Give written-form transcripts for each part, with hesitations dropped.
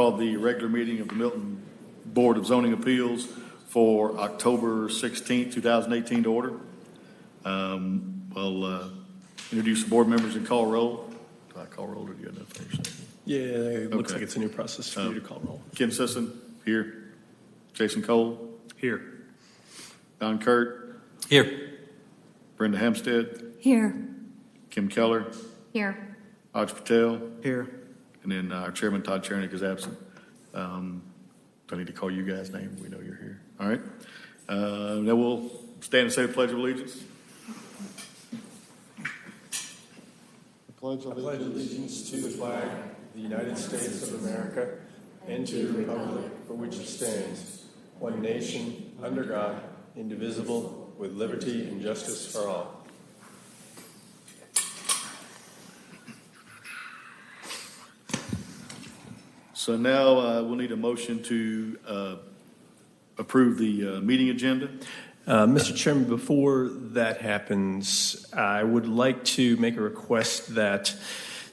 Call the regular meeting of the Milton Board of Zoning Appeals for October 16th, 2018 to order. I'll introduce the board members and call roll. Do I call roll or do you have enough information? Yeah, it looks like it's a new process for you to call roll. Ken Sisson, here. Jason Cole. Here. Don Kurt. Here. Brenda Hampstead. Here. Kim Keller. Here. Aj Patel. Here. And then our chairman, Todd Chernick, is absent. Do I need to call you guys' name? We know you're here. All right. Now we'll stand and say the Pledge of Allegiance. I pledge allegiance to the flag of the United States of America and to the republic for which it stands, one nation, under God, indivisible, with liberty and justice for all. So now we'll need a motion to approve the meeting agenda. Mr. Chairman, before that happens, I would like to make a request that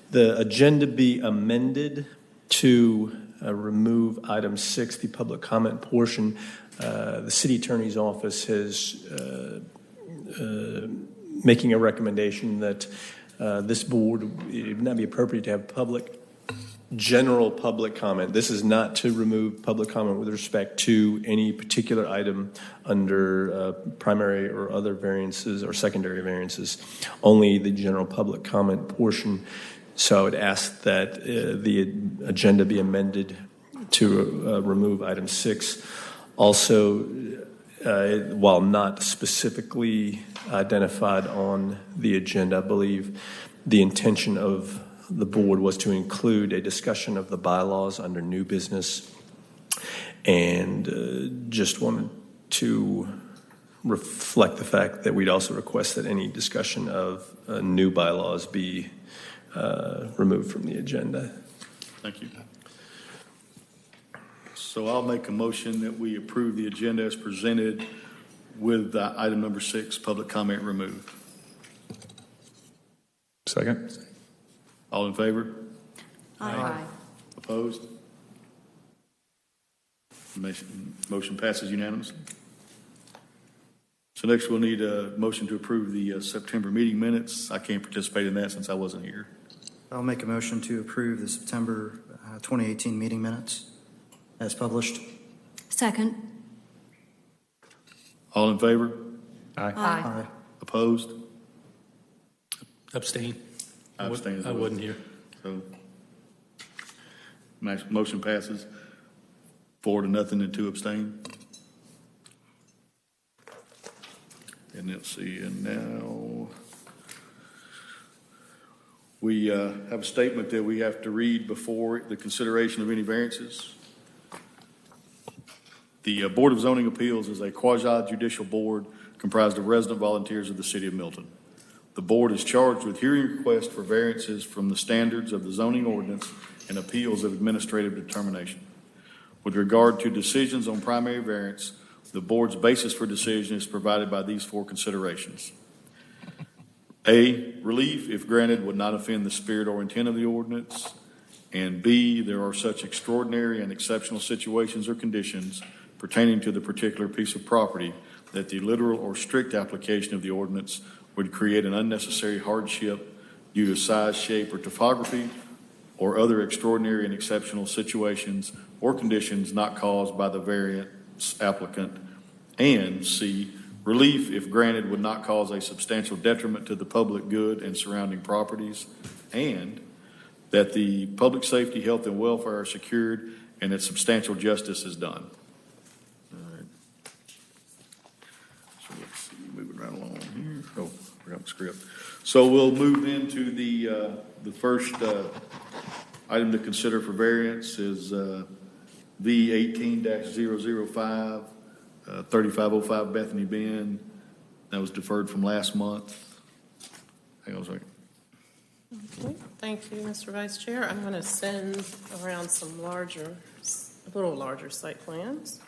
the agenda be amended to remove item 6, the public comment portion. The city attorney's office is making a recommendation that this board, it would not be appropriate to have general public comment. This is not to remove public comment with respect to any particular item under primary or other variances or secondary variances, only the general public comment portion. So I would ask that the agenda be amended to remove item 6. Also, while not specifically identified on the agenda, I believe the intention of the board was to include a discussion of the bylaws under new business, and just wanted to reflect the fact that we'd also request that any discussion of new bylaws be removed from the agenda. Thank you. So I'll make a motion that we approve the agenda as presented with item number 6, public comment removed. Second. All in favor? Aye. Opposed? Motion passes unanimously. So next we'll need a motion to approve the September meeting minutes. I can't participate in that since I wasn't here. I'll make a motion to approve the September 2018 meeting minutes as published. Second. All in favor? Aye. Aye. Opposed? Abstain. I abstain as well. I wasn't here. So motion passes 4-0 and 2 abstain. And let's see, and now we have a statement that we have to read before the consideration of any variances. The Board of Zoning Appeals is a quasi-judicial board comprised of resident volunteers of the City of Milton. The board is charged with hearing requests for variances from the standards of the zoning ordinance and appeals of administrative determination. With regard to decisions on primary variance, the board's basis for decision is provided by these 4 considerations. A, relief, if granted, would not offend the spirit or intent of the ordinance. And B, there are such extraordinary and exceptional situations or conditions pertaining to the particular piece of property that the literal or strict application of the ordinance would create an unnecessary hardship due to size, shape, or topography, or other extraordinary and exceptional situations or conditions not caused by the variance applicant. And C, relief, if granted, would not cause a substantial detriment to the public good and surrounding properties, and that the public safety, health, and welfare are secured and that substantial justice is done. All right. So let's see, moving right along here. Oh, I forgot the script. So we'll move into the first item to consider for variance is V18-005, 3505 Bethany Bend. That was deferred from last month. Hang on a second. Okay. Thank you, Mr. Vice Chair. I'm going to send around some a little larger site plans.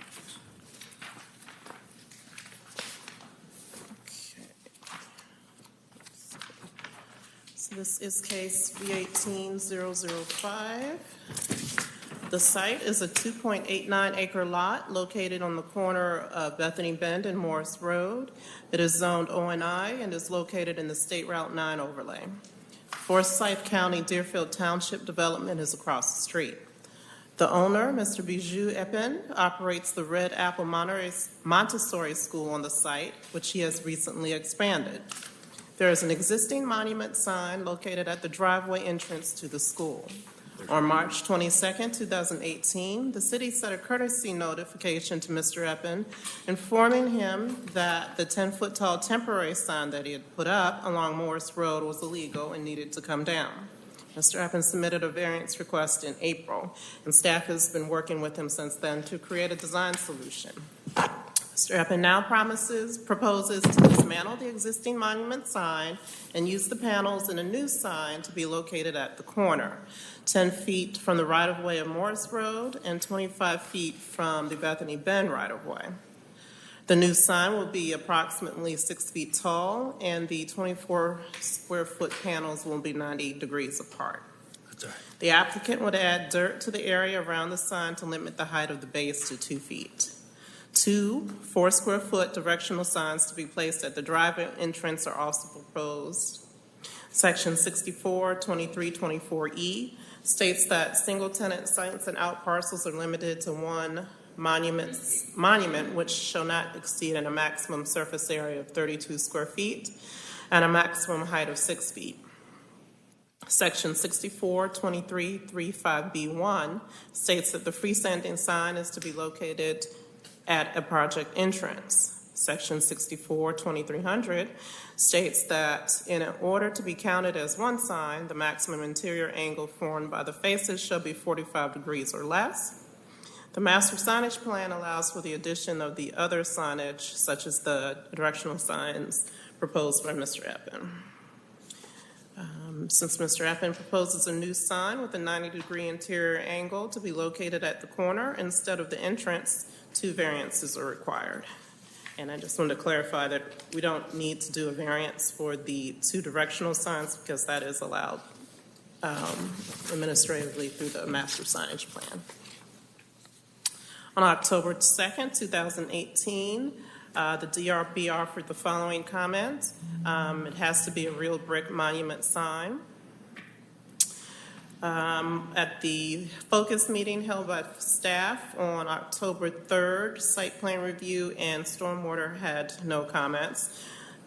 So this is case V18-005. The site is a 2.89 acre lot located on the corner of Bethany Bend and Morris Road. It is zoned O&I and is located in the State Route 9 overlay. Forsyth County Deerfield Township Development is across the street. The owner, Mr. Bijou Eppen, operates the Red Apple Montessori School on the site, which he has recently expanded. There is an existing monument sign located at the driveway entrance to the school. On March 22, 2018, the city sent a courtesy notification to Mr. Eppen informing him that the 10-foot tall temporary sign that he had put up along Morris Road was illegal and needed to come down. Mr. Eppen submitted a variance request in April, and staff has been working with him since then to create a design solution. Mr. Eppen now proposes to dismantle the existing monument sign and use the panels in a new sign to be located at the corner, 10 feet from the right-of-way of Morris Road and 25 feet from the Bethany Bend right-of-way. The new sign will be approximately 6 feet tall, and the 24-square-foot panels will be 90 degrees apart. The applicant would add dirt to the area around the sign to limit the height of the base to 2 feet. 2 4-square-foot directional signs to be placed at the driveway entrance are also proposed. Section 642324E states that single-tenant sites and outparcels are limited to one monument which shall not exceed a maximum surface area of 32 square feet and a maximum height of 6 feet. Section 642335B1 states that the freestanding sign is to be located at a project entrance. Section 642300 states that in order to be counted as one sign, the maximum interior angle formed by the faces shall be 45 degrees or less. The master signage plan allows for the addition of the other signage, such as the directional signs proposed by Mr. Eppen. Since Mr. Eppen proposes a new sign with a 90-degree interior angle to be located at the corner instead of the entrance, 2 variances are required. And I just wanted to clarify that we don't need to do a variance for the 2 directional signs because that is allowed administratively through the master signage plan. On October 2nd, 2018, the DRB offered the following comments. It has to be a real brick monument sign. At the focus meeting held by staff on October 3rd, site plan review and stormwater had no comments.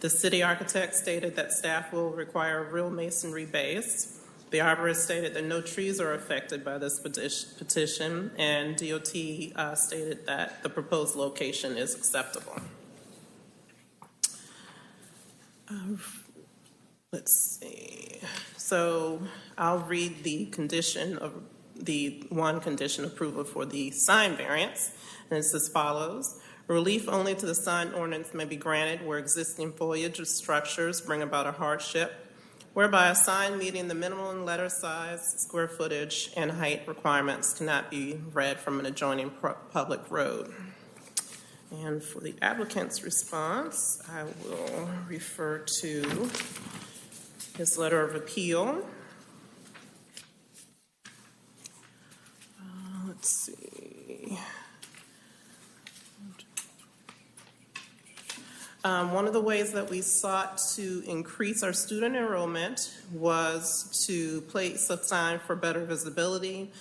The city architect stated that staff will require a real masonry base. The arborist stated that no trees are affected by this petition, and DOT stated that the proposed location is acceptable. Let's see. So I'll read the one condition approval for the sign variance, and it's as follows. Relief only to the sign ordinance may be granted where existing foliage or structures bring about a hardship, whereby a sign meeting the minimum letter size, square footage, and height requirements cannot be read from an adjoining public road. And for the applicant's response, I will refer to his letter of appeal. Let's see. One of the ways that we sought to increase our student enrollment was to place a sign for better visibility.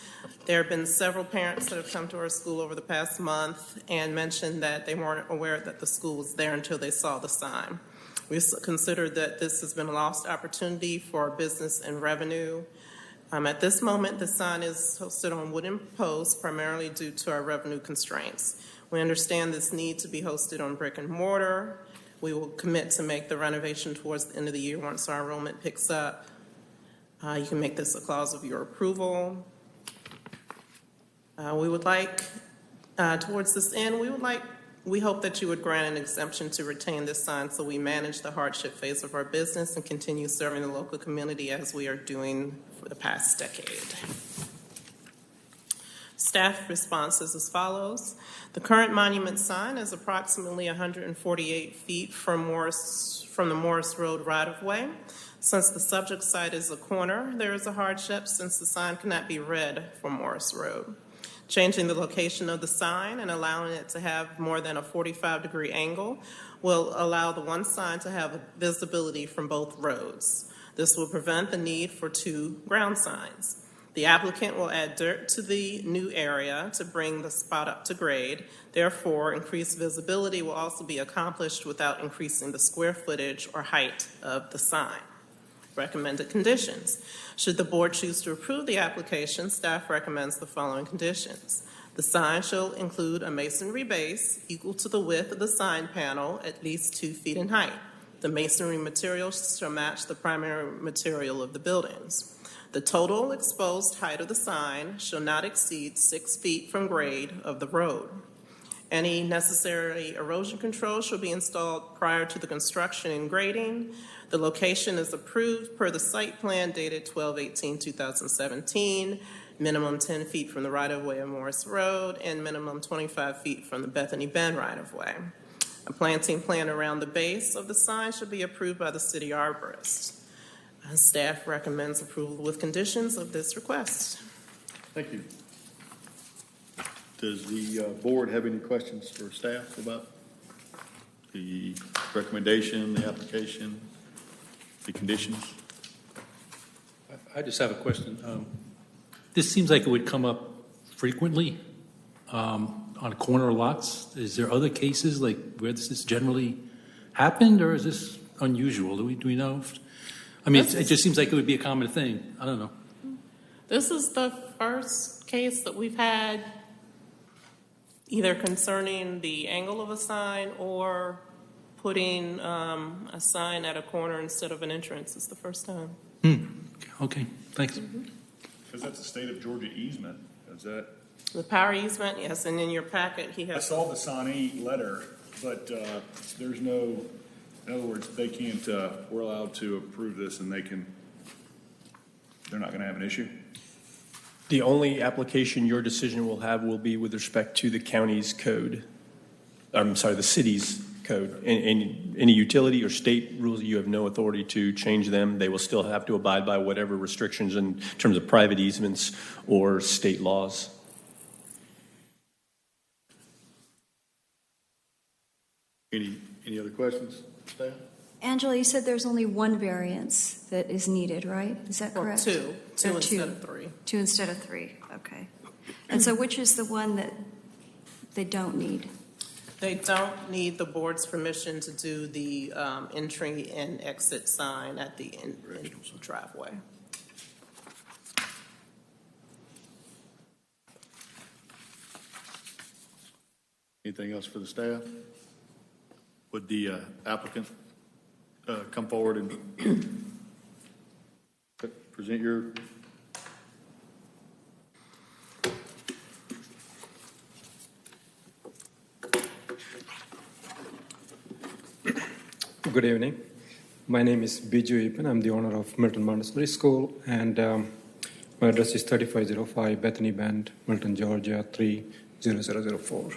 There have been several parents that have come to our school over the past month and mentioned that they weren't aware that the school was there until they saw the sign. We considered that this has been a lost opportunity for our business and revenue. At this moment, the sign is hosted on wooden posts, primarily due to our revenue constraints. We understand this need to be hosted on brick and mortar. We will commit to make the renovation towards the end of the year once our enrollment picks up. You can make this a clause of your approval. We would like, towards this end, we hope that you would grant an exemption to retain this sign so we manage the hardship phase of our business and continue serving the local community as we are doing for the past decade. Staff response is as follows. The current monument sign is approximately 148 feet from the Morris Road right-of-way. Since the subject site is a corner, there is a hardship since the sign cannot be read from Morris Road. Changing the location of the sign and allowing it to have more than a 45-degree angle will allow the one sign to have visibility from both roads. This will prevent the need for two ground signs. The applicant will add dirt to the new area to bring the spot up to grade. Therefore, increased visibility will also be accomplished without increasing the square footage or height of the sign. Recommended conditions. Should the board choose to approve the application, staff recommends the following conditions. The sign shall include a masonry base equal to the width of the sign panel, at least 2 feet in height. The masonry material shall match the primary material of the buildings. The total exposed height of the sign shall not exceed 6 feet from grade of the road. Any necessary erosion control shall be installed prior to the construction and grading. The location is approved per the site plan dated 12/18/2017, minimum 10 feet from the right-of-way of Morris Road and minimum 25 feet from the Bethany Bend right-of-way. A planting plan around the base of the sign should be approved by the city arborist. Staff recommends approval with conditions of this request. Thank you. Does the board have any questions for staff about the recommendation, the application, the conditions? I just have a question. This seems like it would come up frequently on corner lots. Is there other cases like where this has generally happened, or is this unusual? Do we know? I mean, it just seems like it would be a common thing. I don't know. This is the first case that we've had either concerning the angle of a sign or putting a sign at a corner instead of an entrance. It's the first time. Okay, thanks. Because that's a state of Georgia easement. Is that? The power easement, yes, and in your packet, he I has. saw the signee letter, but there's no, in other words, they can't, we're allowed to approve this and they're not going to have an issue? The only application your decision will have will be with respect to the county's code. I'm sorry, the city's code. Any utility or state rules, you have no authority to change them. They will still have to abide by whatever restrictions in terms of private easements or state laws. Any other questions, staff? Angela, you said there's only one variance that is needed, right? Is that Well, correct? two Or instead of three. 2 instead of 3, okay. And so which is the one that they don't need? They don't need the board's permission to do the entry and exit sign at the driveway. Anything else for the staff? Would the applicant come forward and present your? Good evening. My name is BZA Meeting. I'm the owner of Milton Montessori School, and my address is 3505 Bethany Bend, Milton, Georgia 30004.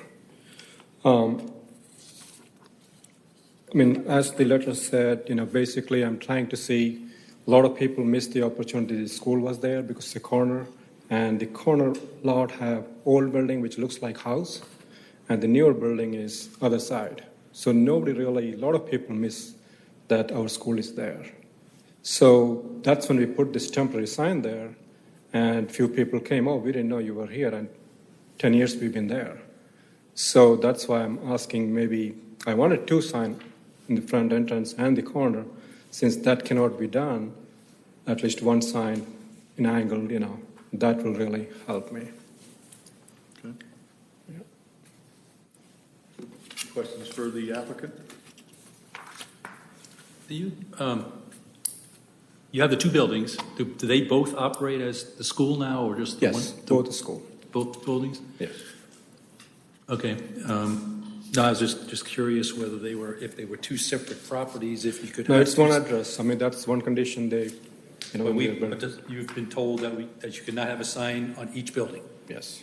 As the letter said, basically I'm trying to see a lot of people miss the opportunity the school was there because the corner lot have old building which looks like house, and the newer building is other side. So a lot of people miss that our school is there. So that's when we put this temporary sign there, and few people came, we didn't know you were here, and 10 years we've been there. So that's why I'm asking, maybe I wanted 2 signs in the front entrance and the corner. Since that cannot be done, at least 1 sign in angle, that will really help me. Okay. Questions for the applicant? Do you have the 2 buildings. Do they both operate as the school now, or just the Yes, one? both the school. Both buildings? Yes. Okay. No, I was just curious whether if they were 2 separate properties, if you could. No, it's one address. that's one condition they, when we But you've been told that you could not have a sign on each building. Yes.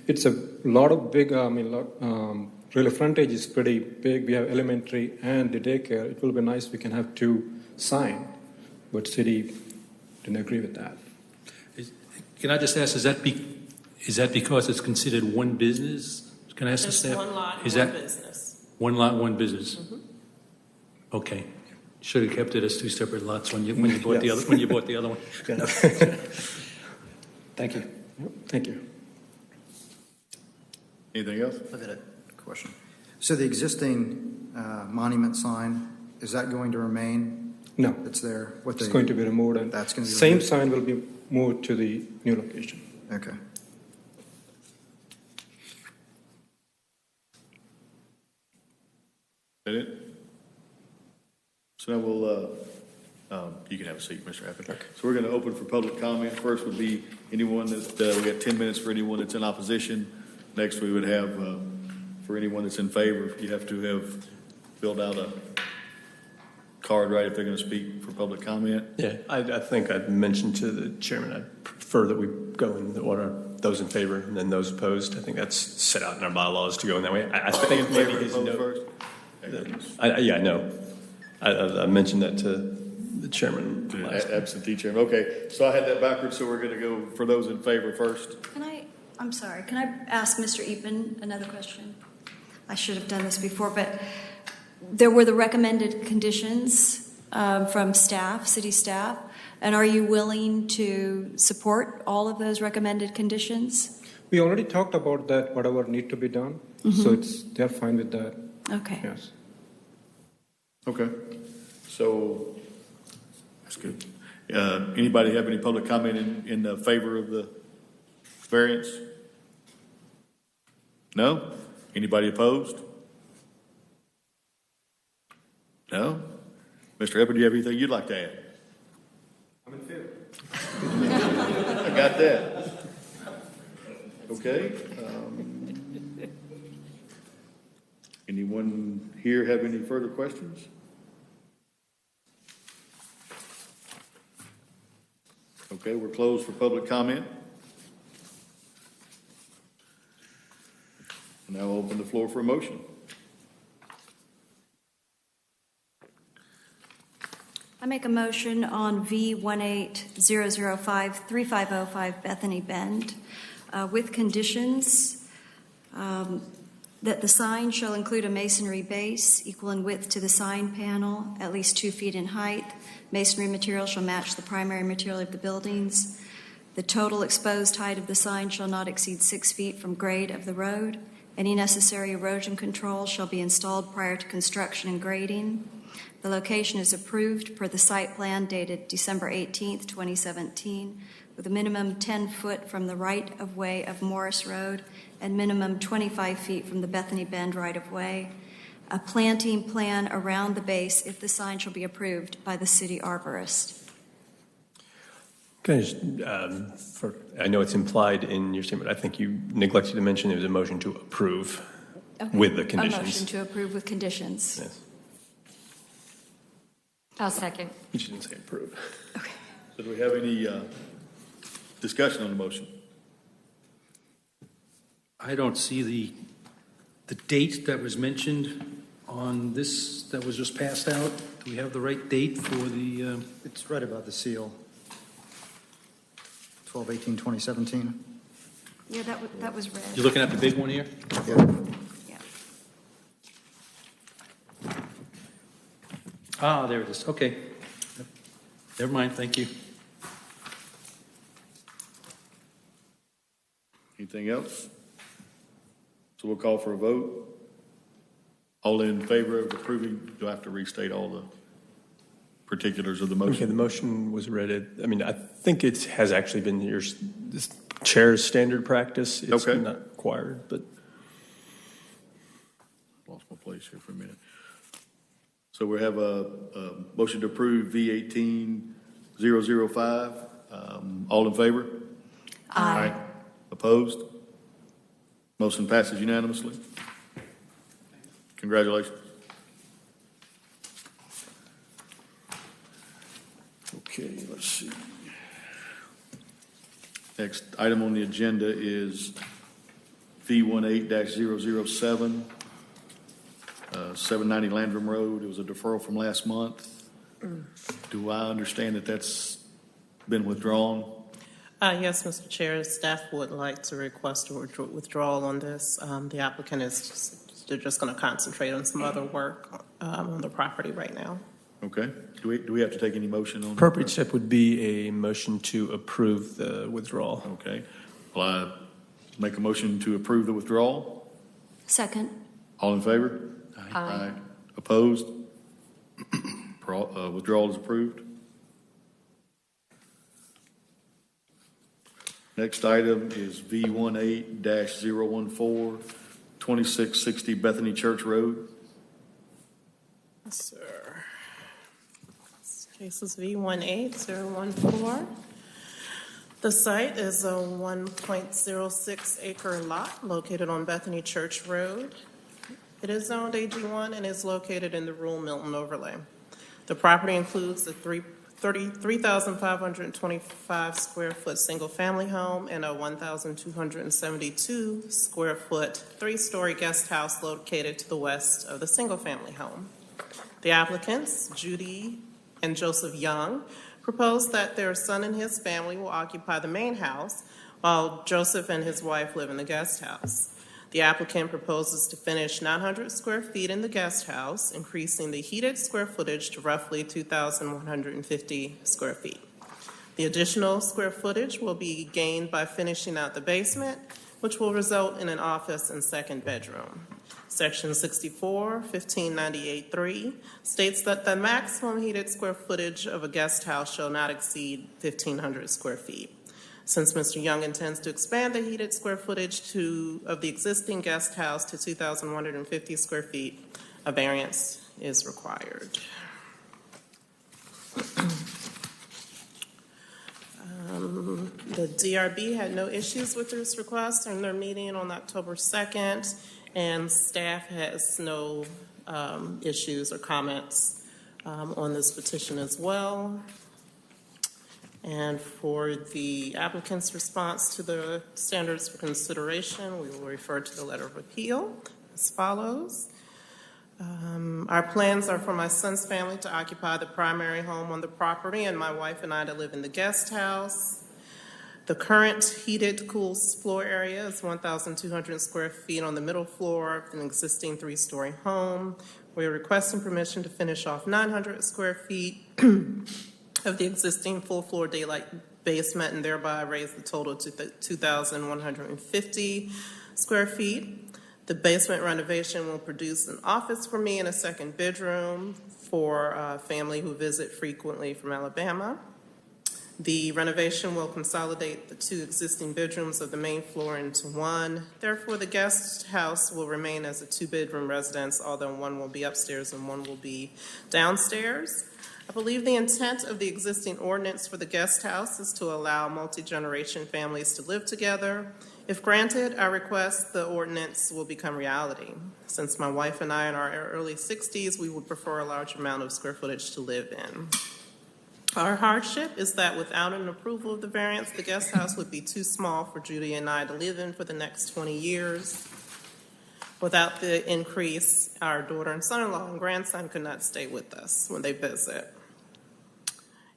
It's a lot of big, really frontage is pretty big. We have elementary and the daycare. It will be nice we can have 2 signs, but city didn't agree with that. Can I just ask, Is that because it's considered one business? Can I ask the Just staff? one lot, Is one that business. one lot, one business? Okay. Should have kept it as two separate lots when you bought the other, when you bought the other one. Thank you. Thank you. Anything else? I've got a question. So the existing monument sign, is that going to remain? No, It's there? it's going to be removed, and That's going to be same removed? sign will be moved to the new location. Okay. That it? So now we'll, you can have a seat, Mr. Appin. So we're going to open for public comment. First would be anyone that, we got 10 minutes for anyone that's in opposition. Next, we would have, for anyone that's in favor, you have to have filled out a card, right, if they're going to speak for public comment. Yeah, I think I'd mentioned to the chairman, I'd prefer that we go in the order, those in favor and then those opposed. I think that's set out in our bylaws to go in that way. I think In maybe favor, his opposed note. first? Yeah, no. I mentioned that to the chairman last. Absentee chairman. Okay, so I had that backwards, so we're going to go for those in favor first. I'm sorry, can I ask Mr. Eapen another question? I should have done this before, but there were the recommended conditions from staff, city staff, and are you willing to support all of those recommended conditions? We already talked about that, whatever need to be done, so they're fine with that, Okay. yes. Okay, so that's good. Anybody have any public comment in favor of the variance? No? Anybody opposed? No? Mr. Eppert, do you have anything you'd like to add? I'm in favor. I got that. Okay. Anyone here have any further questions? Okay, we're closed for public comment. Now I'll open the floor for a motion. I make a motion on V18005-3505 Bethany Bend with conditions that the sign shall include a masonry base equal in width to the sign panel, at least 2 feet in height. Masonry material shall match the primary material of the buildings. The total exposed height of the sign shall not exceed 6 feet from grade of the road. Any necessary erosion control shall be installed prior to construction and grading. The location is approved per the site plan dated December 18th, 2017, with a minimum 10 foot from the right-of-way of Morris Road and minimum 25 feet from the Bethany Bend right-of-way. A planting plan around the base if the sign shall be approved by the city arborist. Can I just, I know it's implied in your statement, I think you neglected to mention there was a motion to approve with the conditions. A motion to approve with conditions. Yes. I'll second. You didn't say approve. Okay. So do we have any discussion on the motion? I don't see the date that was mentioned on this that was just passed out. Do we have the right date for the? It's right above the seal. 12/18/2017. Yeah, that was read. You're looking at the big one here? Yeah. Ah, there it is. Okay. Never mind. Thank you. Anything else? So we'll call for a vote. All in favor of approving, do I have to restate all the particulars of the Okay, motion? the motion was read. I mean, I think it has actually been this chair's standard practice. It's Okay. not required, but Lost my place here for a minute. So we have a motion to approve V18005. All in favor? Aye. Opposed? Motion passes unanimously. Congratulations. Okay, let's see. Next item on the agenda is V18-007, 790 Landrum Road. It was a deferral from last month. Do I understand that that's been withdrawn? Yes, Mr. Chair, staff would like to request a withdrawal on this. The applicant they're just going to concentrate on some other work on the property right now. Okay. Do we have to take any motion on that? Appropriate step would be a motion to approve the withdrawal. Okay. Well, I make a motion to approve the withdrawal. Second. All in favor? Aye. Opposed? Withdrawal is approved. Next item is V18-014, 2660 Bethany Church Road. Yes, sir. This case is V18014. The site is a 1.06 acre lot located on Bethany Church Road. It is zoned AG1 and is located in the rural Milton overlay. The property includes a 3,525 square foot single family home and a 1,272 square foot 3-story guest house located to the west of the single family home. The applicants, Judy and Joseph Young, proposed that their son and his family will occupy the main house while Joseph and his wife live in the guest house. The applicant proposes to finish 900 square feet in the guest house, increasing the heated square footage to roughly 2,150 square feet. The additional square footage will be gained by finishing out the basement, which will result in an office and second bedroom. Section 64, 1598.3 states that the maximum heated square footage of a guest house shall not exceed 1,500 square feet. Since Mr. Young intends to expand the heated square footage of the existing guest house to 2,150 square feet, a variance is required. The DRB had no issues with this request in their meeting on October 2nd, and staff has no issues or comments on this petition as well. And for the applicant's response to the standards for consideration, we will refer to the letter of appeal as follows. Our plans are for my son's family to occupy the primary home on the property and my wife and I to live in the guest house. The current heated, cool floor area is 1,200 square feet on the middle floor of an existing 3-story home. We are requesting permission to finish off 900 square feet of the existing full floor daylight basement and thereby raise the total to 2,150 square feet. The basement renovation will produce an office for me and a second bedroom for a family who visit frequently from Alabama. The renovation will consolidate the 2 existing bedrooms of the main floor into one. Therefore, the guest house will remain as a 2-bedroom residence, although one will be upstairs and one will be downstairs. I believe the intent of the existing ordinance for the guest house is to allow multi-generation families to live together. If granted, I request the ordinance will become reality. Since my wife and I are in our early 60s, we would prefer a large amount of square footage to live in. Our hardship is that without an approval of the variance, the guest house would be too small for Judy and I to live in for the next 20 years. Without the increase, our daughter and son-in-law and grandson could not stay with us when they visit.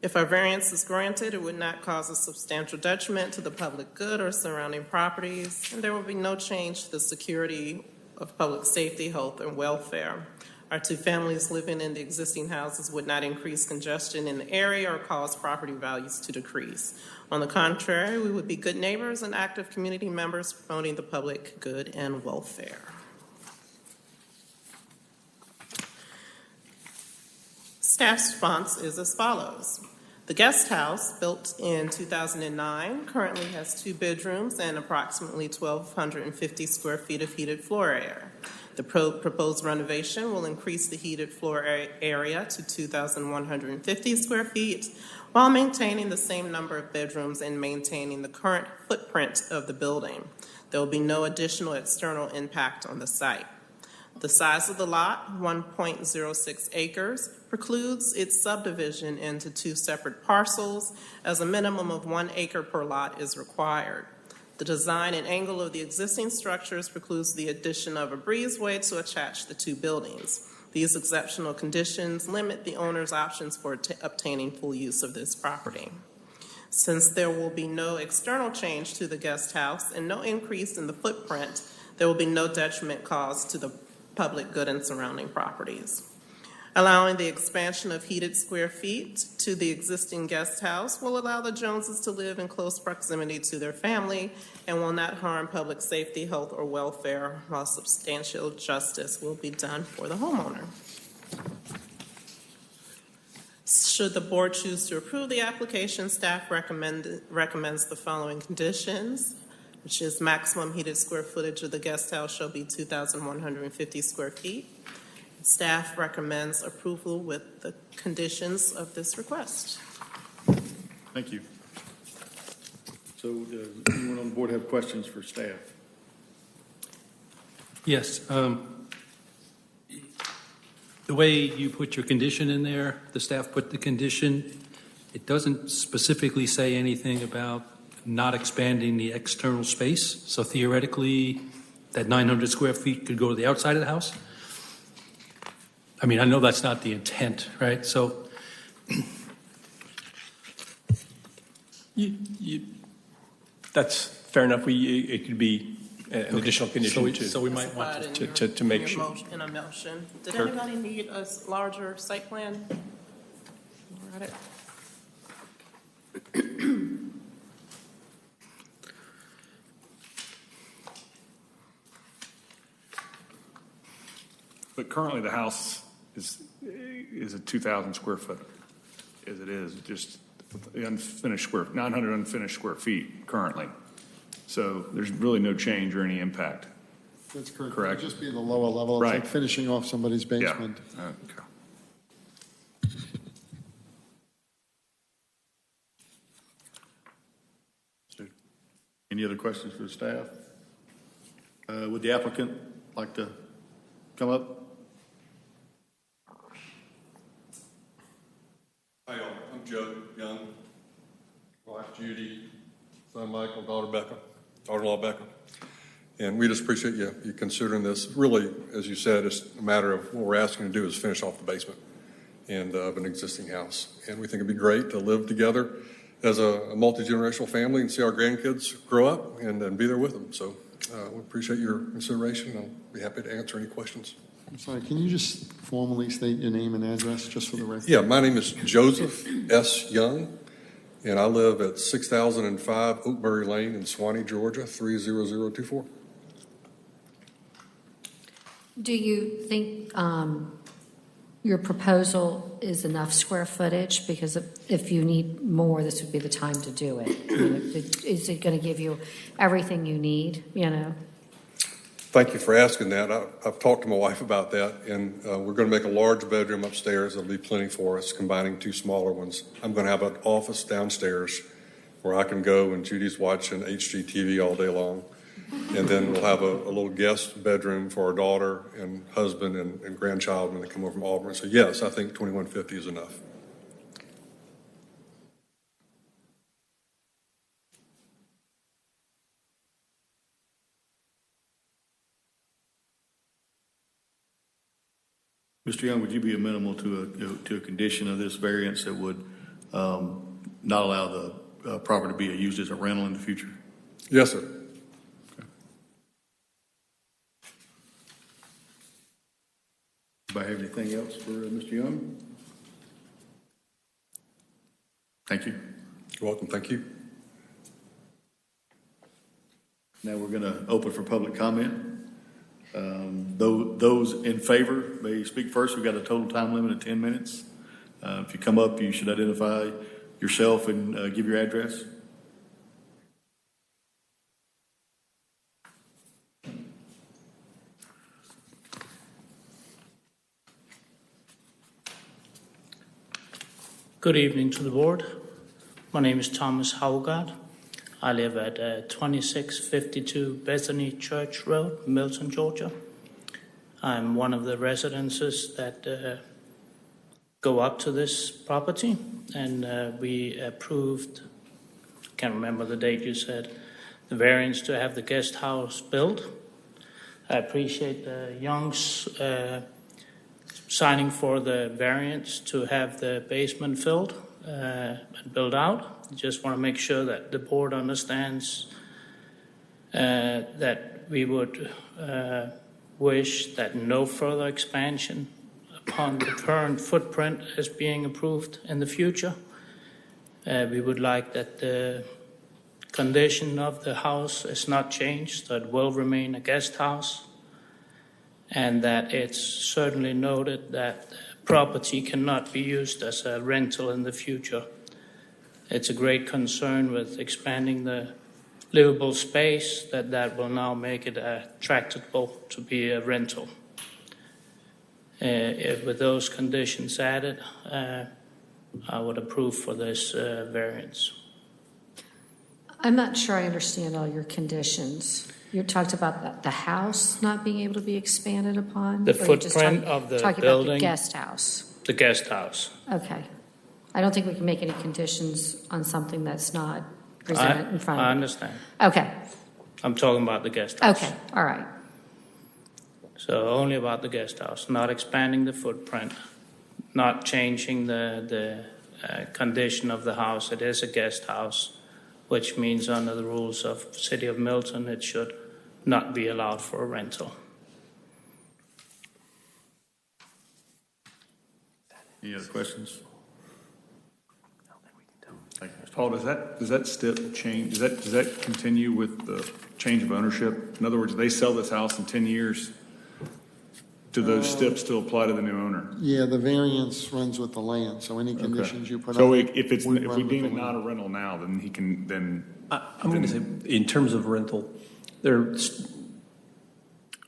If our variance is granted, it would not cause a substantial detriment to the public good or surrounding properties, and there will be no change to the security of public safety, health, and welfare. Our 2 families living in the existing houses would not increase congestion in the area or cause property values to decrease. On the contrary, we would be good neighbors and active community members promoting the public good and welfare. Staff's response is as follows. The guest house, built in 2009, currently has 2 bedrooms and approximately 1,250 square feet of heated floor area. The proposed renovation will increase the heated floor area to 2,150 square feet while maintaining the same number of bedrooms and maintaining the current footprint of the building. There will be no additional external impact on the site. The size of the lot, 1.06 acres, precludes its subdivision into 2 separate parcels, as a minimum of 1 acre per lot is required. The design and angle of the existing structures precludes the addition of a breezeway to attach the 2 buildings. These exceptional conditions limit the owner's options for obtaining full use of this property. Since there will be no external change to the guest house and no increase in the footprint, there will be no detriment caused to the public good and surrounding properties. Allowing the expansion of heated square feet to the existing guest house will allow the Joneses to live in close proximity to their family and will not harm public safety, health, or welfare, while substantial justice will be done for the homeowner. Should the board choose to approve the application, staff recommends the following conditions, which is maximum heated square footage of the guest house shall be 2,150 square feet. Staff recommends approval with the conditions of this request. Thank you. So does anyone on the board have questions for staff? Yes. The way you put your condition in there, the staff put the condition, it doesn't specifically say anything about not expanding the external space. So theoretically, that 900 square feet could go to the outside of the house? I mean, I know that's not the intent, right? So That's fair enough. It could be an additional condition so we might want to make sure. In a motion. Did Sure. anybody need a larger site plan? Got it. But currently, the house is a 2,000 square foot, as it is, just unfinished 900 unfinished square feet currently. So there's really no change or any impact. That's correct. Correct. It'd just be the lower level. It's like Right. finishing off somebody's basement. Yeah. Okay. Any other questions for the staff? Would the applicant like to come up? Hi, y'all. I'm Joe Young, wife Judy, son Michael, daughter-in-law Becca. And we just appreciate you considering this. Really, as you said, it's a matter of what we're asking to do is finish off the basement and of an existing house. And we think it'd be great to live together as a multi-generational family and see our grandkids grow up and be there with them. So we appreciate your consideration. I'll be happy to answer any questions. I'm sorry, can you just formally state your name and address just for the record? Yeah, my name is Joseph S. Young, and I live at 6005 Oakberry Lane in Swanee, Georgia, 30024. Do you think your proposal is enough square footage? Because if you need more, this would be the time to do it. I mean, is it going to give you everything you need, you know? Thank you for asking that. I've talked to my wife about that, and we're going to make a large bedroom upstairs. There'll be plenty for us, combining two smaller ones. I'm going to have an office downstairs where I can go and Judy's watching HGTV all day long. And then we'll have a little guest bedroom for our daughter and husband and grandchild when they come over from Auburn. So yes, I think 2150 is enough. Mr. Young, would you be amenable to a condition of this variance that would not allow the property to be used as a rental in the future? Yes, sir. Anybody have anything else for Mr. Young? Thank you. You're welcome. Thank you. Now we're going to open for public comment. Those in favor may speak first. We've got a total time limit of 10 minutes. If you come up, you should identify yourself and give your address. Good evening to the board. My name is Thomas Haugard. I live at 2652 Bethany Church Road, Milton, Georgia. I'm one of the residences that go up to this property, and we approved, can't remember the date you said, the variance to have the guest house built. I appreciate the Youngs signing for the variance to have the basement filled. and build out. Just want to make sure that the board understands that we would wish that no further expansion upon the current footprint is being approved in the future. We would like that the condition of the house is not changed, that it will remain a guest house, and that it's certainly noted that the property cannot be used as a rental in the future. It's a great concern with expanding the livable space that will now make it attractable to be a rental. With those conditions added, I would approve for this variance. I'm not sure I understand all your conditions. You talked about the house not being able to be expanded upon? The Or you're just footprint of the talking building. about the guest house? The guest house. Okay. I don't think we can make any conditions on something that's not presented in front of I you. understand. Okay. I'm talking about the guest house. Okay. All right. So only about the guest house, not expanding the footprint, not changing the condition of the house. It is a guest house, which means under the rules of City of Milton, it should not be allowed for a rental. Any other questions? Thank you, Mr. Paul, does that step change, does that continue with the change of ownership? In other words, they sell this house in 10 years, do those steps still apply to the new owner? Yeah, the variance runs with the land, so any conditions you put So on. if we we run deem with it the not a land. rental now, then he can, then. I'm going to say, in terms of rental, there's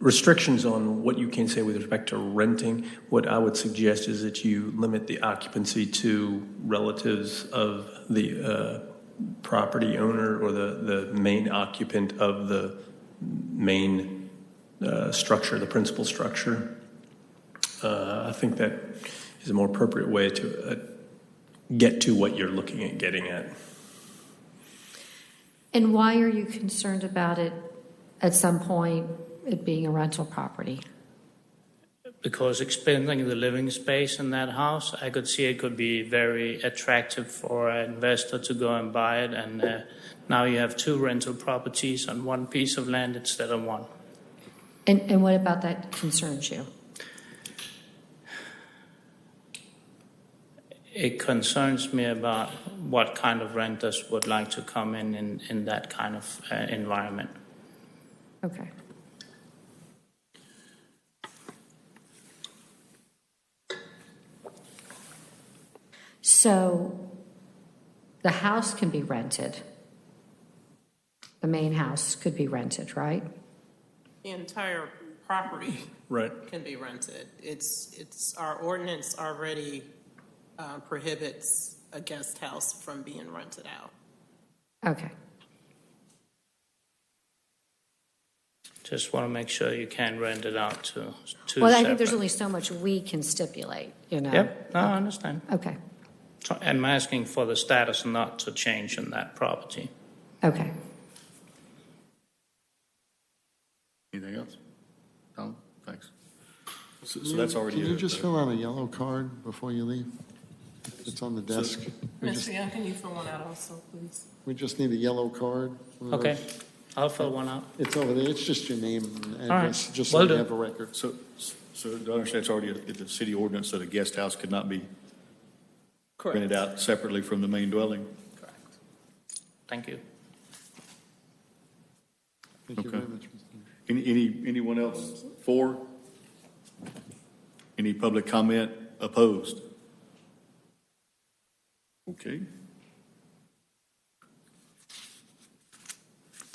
restrictions on what you can say with respect to renting. What I would suggest is that you limit the occupancy to relatives of the property owner or the main occupant of the main structure, the principal structure. I think that is a more appropriate way to get to what you're looking at getting at. And why are you concerned about it at some point, it being a rental property? Because expanding the living space in that house, I could see it could be very attractive for an investor to go and buy it. And now you have two rental properties on one piece of land instead of one. And what about that concerns you? It concerns me about what kind of renters would like to come in that kind of environment. Okay. So the house can be rented. The main house could be rented, right? The entire property Right. can be rented. It's our ordinance already prohibits a guest house from being rented out. Okay. Just want to make sure you can rent it out to two Well, I separate. think there's only so much we can stipulate, you know? Yep, no, I understand. Okay. So I'm asking for the status not to change in that property. Okay. Anything else? Tom, thanks. So that's already. Can you just fill out a yellow card before you leave? It's on the desk. Mr. Young, can you fill one out also, please? We just need a yellow card. Okay, I'll fill one out. It's over there. It's just your name and All right. address, just so Will we do. have a record. So do I understand it's already at the city ordinance that a guest house could not be rented out separately from the main dwelling? Correct. Thank you. Thank you Okay. very much, Mr. Mayor. Anyone else for? Any public comment opposed? Okay.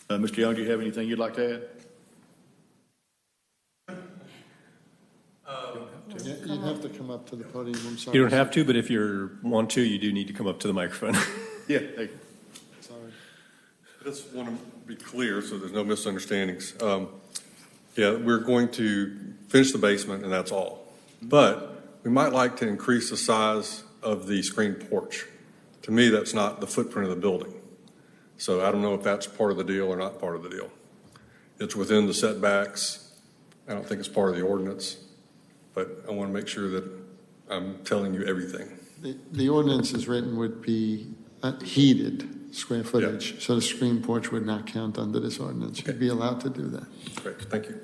Mr. Young, do you have anything you'd like to add? You'd have to come up to the podium. I'm sorry. You don't have to, but if you want to, you do need to come up to the microphone. Yeah. Hey. Sorry. I just want to be clear so there's no misunderstandings. Yeah, we're going to finish the basement and that's all. But we might like to increase the size of the screened porch. To me, that's not the footprint of the building. So I don't know if that's part of the deal or not part of the deal. It's within the setbacks. I don't think it's part of the ordinance, but I want to make sure that I'm telling you everything. The ordinance as written would be heated square footage, so the screen porch would not count under this ordinance. You'd be allowed to do that. Great, thank you.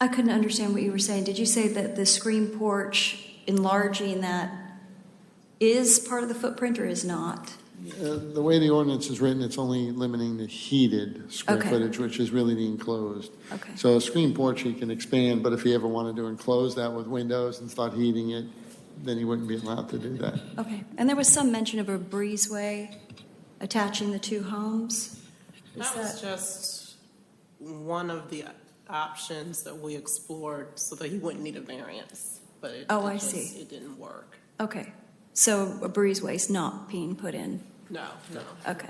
I couldn't understand what you were saying. Did you say that the screen porch, enlarging that, is part of the footprint or is not? The way the ordinance is written, it's only limiting the heated square Okay. footage, which is really the enclosed. Okay. So a screen porch he can expand, but if he ever wanted to enclose that with windows and start heating it, then he wouldn't be allowed to do that. Okay. And there was some mention of a breezeway attaching the two homes. Is That was just one of the options that we explored so that he wouldn't need a variance. But I see. It didn't work. Okay. So a breezeway's not being put in? No. Okay.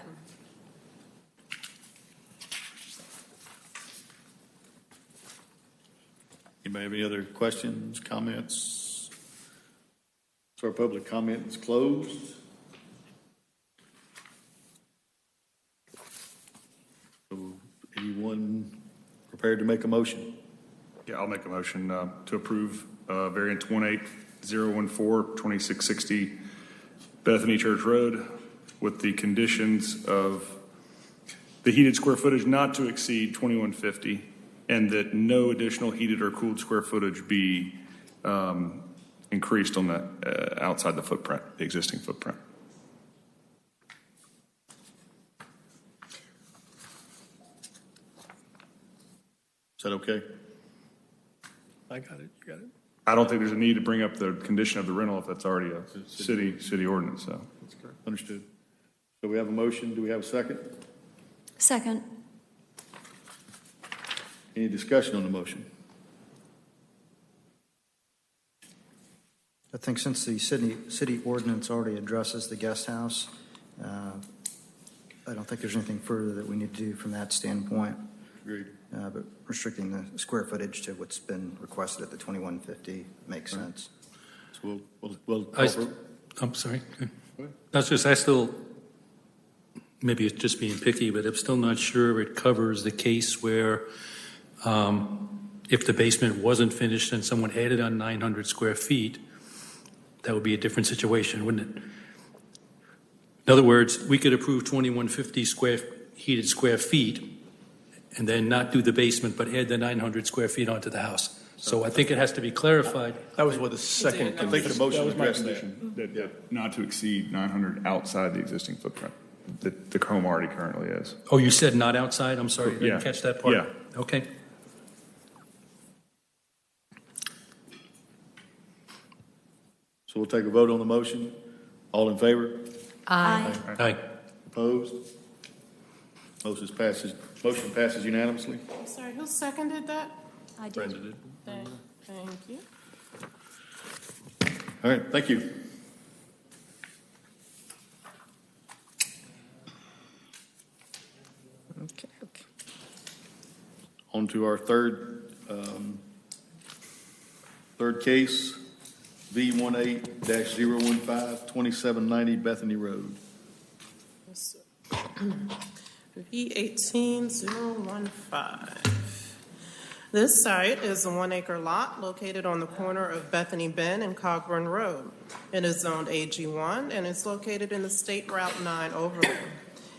Anybody have any other questions, comments? So our public comment is closed. So anyone prepared to make a motion? Yeah, I'll make a motion to approve variance 18014, 2660 Bethany Church Road with the conditions of the heated square footage not to exceed 2150 and that no additional heated or cooled square footage be increased on the outside the footprint, the existing footprint. Is that okay? I got it, you got it. I don't think there's a need to bring up the condition of the rental if that's already a city ordinance, so. That's correct. Understood. So we have a motion. Do we have a second? Second. Any discussion on the motion? I think since the city ordinance already addresses the guest house, I don't think there's anything further that we need to do from that standpoint. Agreed. But restricting the square footage to what's been requested at the 2150 makes sense. So we'll I'm sorry. That's just, I still, maybe it's just being picky, but I'm still not sure it covers the case where if the basement wasn't finished and someone added on 900 square feet, that would be a different situation, wouldn't it? In other words, we could approve 2150 heated square feet and then not do the basement, but add the 900 square feet onto the house. So I think it has to be clarified. That was what the second. I think the motion That was my addressed that. condition, that not to exceed 900 outside the existing footprint, that the home already currently is. Oh, you said not outside? I'm sorry, I didn't Yeah. catch that part. Yeah. Okay. So we'll take a vote on the motion. All in favor? Aye. Aye. Opposed? Motion passes unanimously. I'm sorry, who seconded that? I did. Brenda did. Thank you. All right, thank you. Okay. On to our third case, V18-015, 2790 Bethany Road. V18015. This site is a 1-acre lot located on the corner of Bethany Bend and Cogburn Road. It is zoned AG1 and is located in the State Route 9 overlay.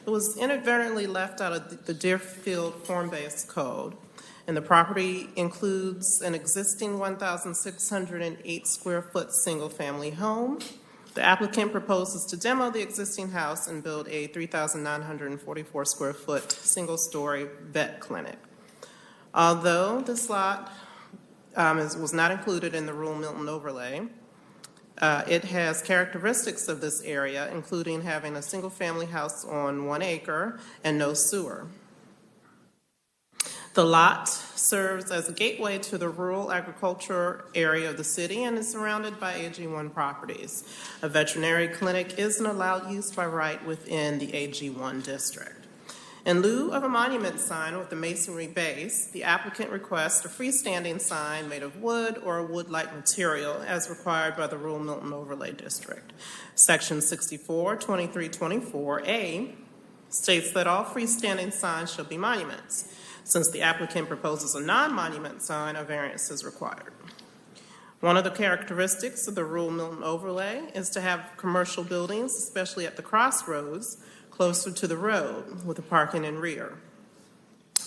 It was inadvertently left out of the Deerfield form-based code, and the property includes an existing 1,608 square foot single-family home. The applicant proposes to demo the existing house and build a 3,944 square foot single-story vet clinic. Although this lot was not included in the rural Milton overlay, it has characteristics of this area, including having a single-family house on 1 acre and no sewer. The lot serves as a gateway to the rural agriculture area of the city and is surrounded by AG1 properties. A veterinary clinic is an allowed use by right within the AG1 district. In lieu of a monument sign with a masonry base, the applicant requests a freestanding sign made of wood or a wood-like material as required by the rural Milton Overlay District. Section 64-2324A states that all freestanding signs shall be monuments. Since the applicant proposes a non-monument sign, a variance is required. One of the characteristics of the rural Milton overlay is to have commercial buildings, especially at the crossroads, closer to the road with the parking in rear.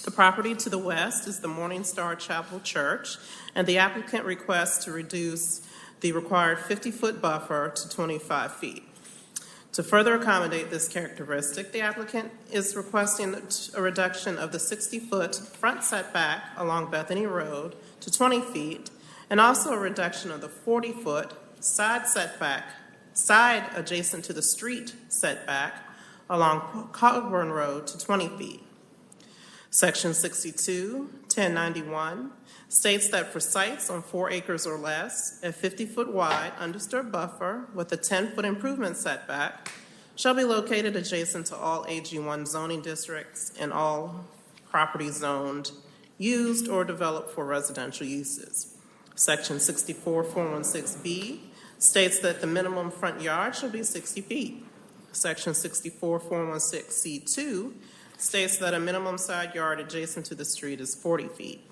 The property to the west is the Morning Star Chapel Church, and the applicant requests to reduce the required 50-foot buffer to 25 feet. To further accommodate this characteristic, the applicant is requesting a reduction of the 60-foot front setback along Bethany Road to 20 feet, and also a reduction of the 40-foot side adjacent to the street setback along Cogburn Road to 20 feet. Section 62-1091 states that for sites on 4 acres or less, a 50-foot wide undisturbed buffer with a 10-foot improvement setback shall be located adjacent to all AG1 zoning districts and all property zoned, used, or developed for residential uses. Section 64-416B states that the minimum front yard shall be 60 feet. Section 64-416C2 states that a minimum side yard adjacent to the street is 40 feet.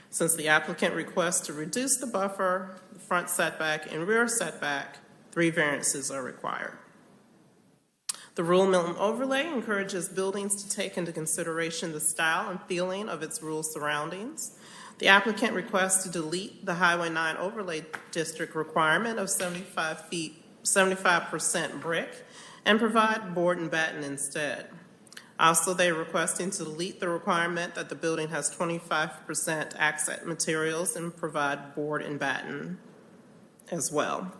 Since the applicant requests to reduce the buffer, the front setback, and rear setback, 3 variances are required. The rural Milton overlay encourages buildings to take into consideration the style and feeling of its rural surroundings. The applicant requests to delete the Highway 9 overlay district requirement of 75% brick and provide board and batten instead. Also, they are requesting to delete the requirement that the building has 25% accent materials and provide board and batten as well.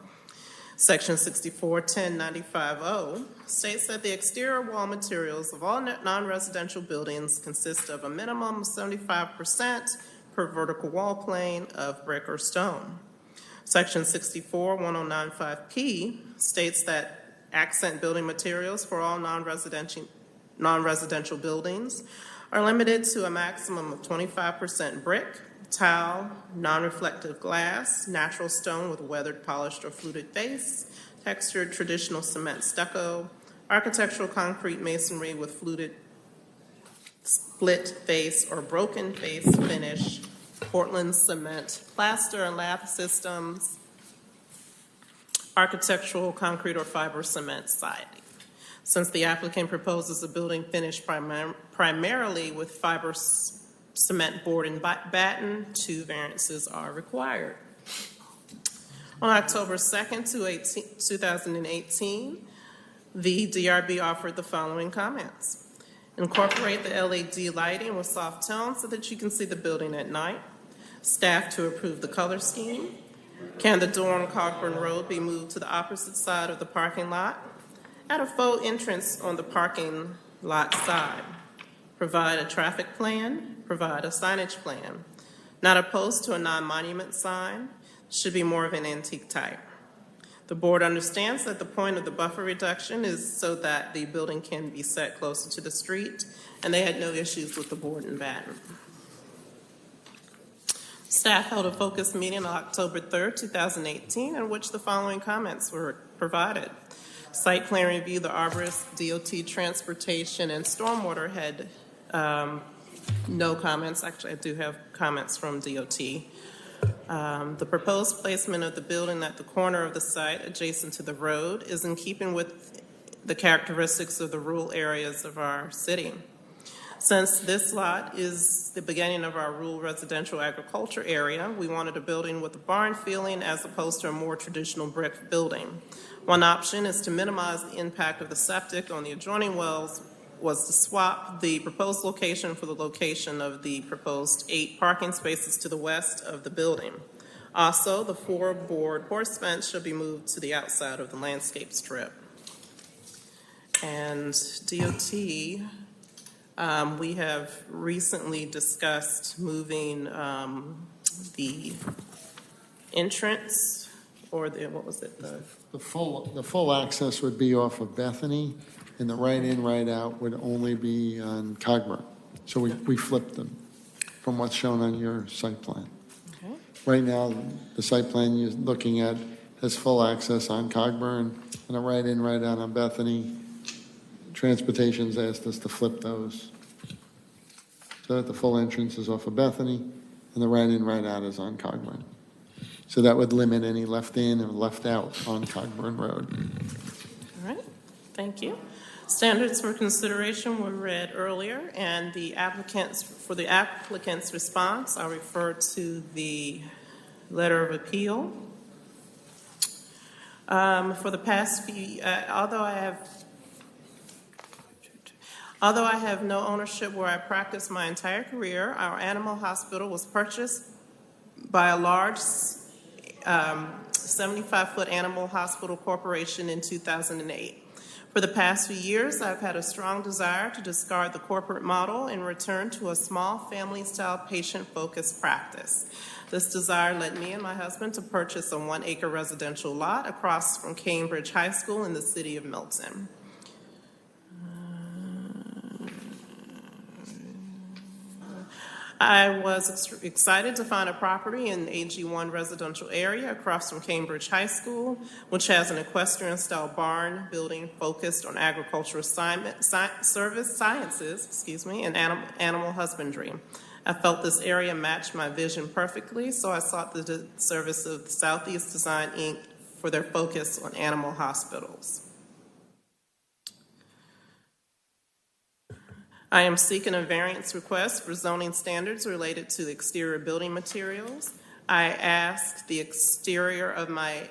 Section 64-1095-0 states that the exterior wall materials of all non-residential buildings consist of a minimum of 75% per vertical wall plane of brick or stone. Section 64-1095-P states that accent building materials for all non-residential buildings are limited to a maximum of 25% brick, tile, non-reflective glass, natural stone with weathered, polished, or fluted face, textured traditional cement stucco, architectural concrete masonry with fluted split face or broken face finish, Portland cement, plaster and lath systems, architectural concrete or fiber cement siding. Since the applicant proposes a building finished primarily with fiber cement board and batten, 2 variances are required. On October 2nd, 2018, the DRB offered the following comments. Incorporate the LED lighting with soft tones so that you can see the building at night. Staff to approve the color scheme. Can the door on Cogburn Road be moved to the opposite side of the parking lot? Add a faux entrance on the parking lot side. Provide a traffic plan. Provide a signage plan. Not opposed to a non-monument sign. Should be more of an antique type. The board understands that the point of the buffer reduction is so that the building can be set closer to the street, and they had no issues with the board and batten. Staff held a focus meeting on October 3rd, 2018, in which the following comments were provided. Site plan review, the arborist, DOT, transportation, and stormwater had no comments. Actually, I do have comments from DOT. The proposed placement of the building at the corner of the site adjacent to the road is in keeping with the characteristics of the rural areas of our city. Since this lot is the beginning of our rural residential agriculture area, we wanted a building with a barn feeling as opposed to a more traditional brick building. One option is to minimize the impact of the septic on the adjoining wells was to swap the proposed location for the location of the proposed 8 parking spaces to the west of the building. Also, the 4-board horse fence should be moved to the outside of the landscape strip. And DOT, we have recently discussed moving the entrance or the, what was it? The full access would be off of Bethany, and the right in, right out would only be on Cogburn. So we flipped them from what's shown on your site plan. Okay. Right now, the site plan you're looking at has full access on Cogburn and a right in, right out on Bethany. Transportation's asked us to flip those so that the full entrance is off of Bethany and the right in, right out is on Cogburn. So that would limit any left in or left out on Cogburn Road. All right, thank you. Standards for consideration were read earlier, and for the applicant's response, I'll refer to the letter of appeal. For the past few, although I have no ownership where I practiced my entire career, our animal hospital was purchased by a large 75-foot animal hospital corporation in 2008. For the past few years, I've had a strong desire to discard the corporate model and return to a small family-style patient-focused practice. This desire led me and my husband to purchase a 1-acre residential lot across from Cambridge High School in the city of Milton. I was excited to find a property in the AG1 residential area across from Cambridge High School, which has an equestrian-style barn building focused on agricultural sciences, and animal husbandry. I felt this area matched my vision perfectly, so I sought the service of Southeast Design, Inc. for their focus on animal hospitals. I am seeking a variance request for zoning standards related to exterior building materials. I asked the exterior of my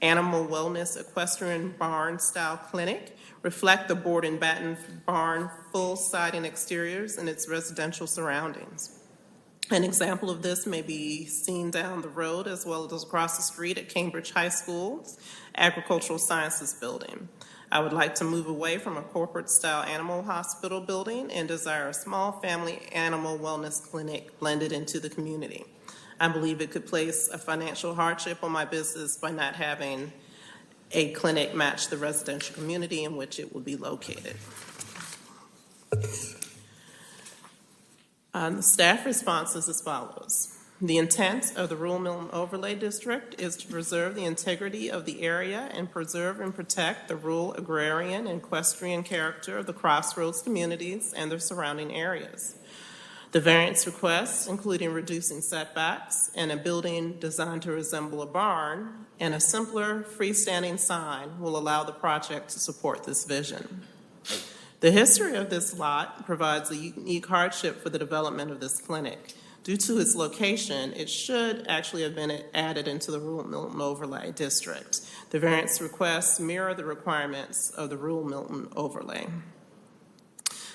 animal wellness equestrian barn style clinic reflect the board and batten barn full siding exteriors and its residential surroundings. An example of this may be seen down the road as well as across the street at Cambridge High School's Agricultural Sciences Building. I would like to move away from a corporate-style animal hospital building and desire a small family animal wellness clinic blended into the community. I believe it could place a financial hardship on my business by not having a clinic match the residential community in which it will be located. The staff response is as follows. The intent of the Rural Milton Overlay District is to preserve the integrity of the area and preserve and protect the rural agrarian and equestrian character of the Crossroads communities and their surrounding areas. The variance requests, including reducing setbacks and a building designed to resemble a barn and a simpler freestanding sign, will allow the project to support this vision. The history of this lot provides a unique hardship for the development of this clinic. Due to its location, it should actually have been added into the Rural Milton Overlay District. The variance requests mirror the requirements of the Rural Milton Overlay.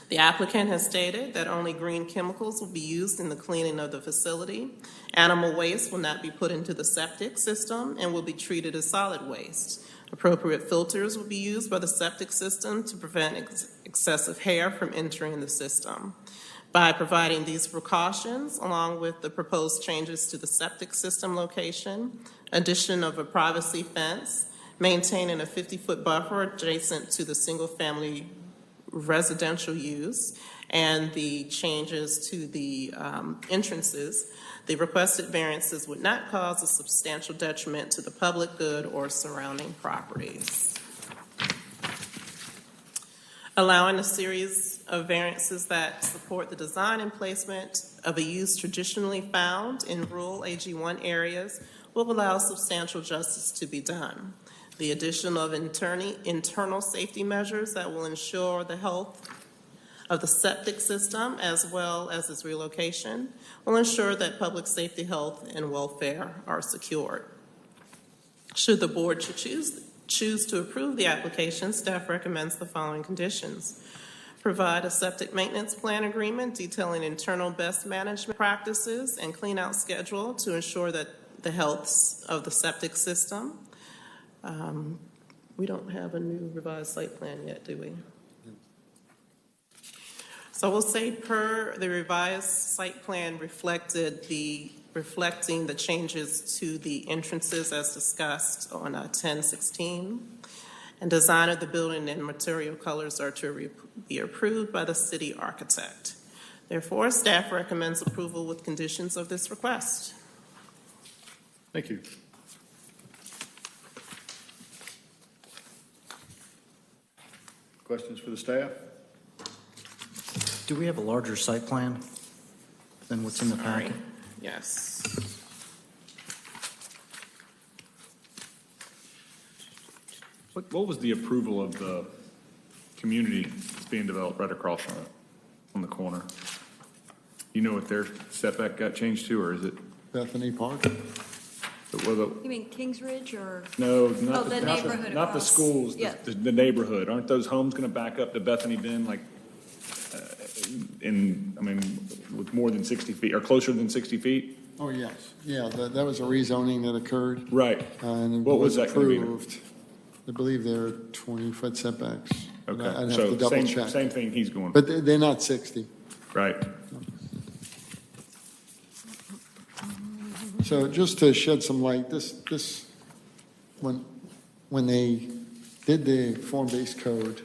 The applicant has stated that only green chemicals will be used in the cleaning of the facility. Animal waste will not be put into the septic system and will be treated as solid waste. Appropriate filters will be used by the septic system to prevent excessive hair from entering the system. By providing these precautions, along with the proposed changes to the septic system location, addition of a privacy fence, maintaining a 50-foot buffer adjacent to the single-family residential use, and the changes to the entrances, the requested variances would not cause a substantial detriment to the public good or surrounding properties. Allowing a series of variances that support the design and placement of a use traditionally found in rural AG1 areas will allow substantial justice to be done. The addition of internal safety measures that will ensure the health of the septic system as well as its relocation will ensure that public safety, health, and welfare are secured. Should the board choose to approve the application, staff recommends the following conditions. Provide a septic maintenance plan agreement detailing internal best management practices and clean-out schedule to ensure that the health of the septic system. We don't have a new revised site plan yet, do we? So we'll say per the revised site plan reflecting the changes to the entrances as discussed on 10/16, and design of the building and material colors are to be approved by the city architect. Therefore, staff recommends approval with conditions of this request. Thank you. Questions for the staff? Do we have a larger site plan than what's in the packet? Yes. What was the approval of the community that's being developed right across from it, on the corner? You know what their setback got changed to, or is it? Bethany Park? You mean Kings Ridge or? No, Oh, not the neighborhood not the across. schools, Yeah. the neighborhood. Aren't those homes going to back up to Bethany Bend, like, with more than 60 feet, or closer than 60 feet? Oh, yes. Yeah, that was a rezoning that occurred. Right. And it What was that gonna be? approved. I believe they're 20-foot setbacks. But Okay, I'd have so to double same, check. same thing he's going, But they're not 60. right. So just to shed some light, when they did the form-based code,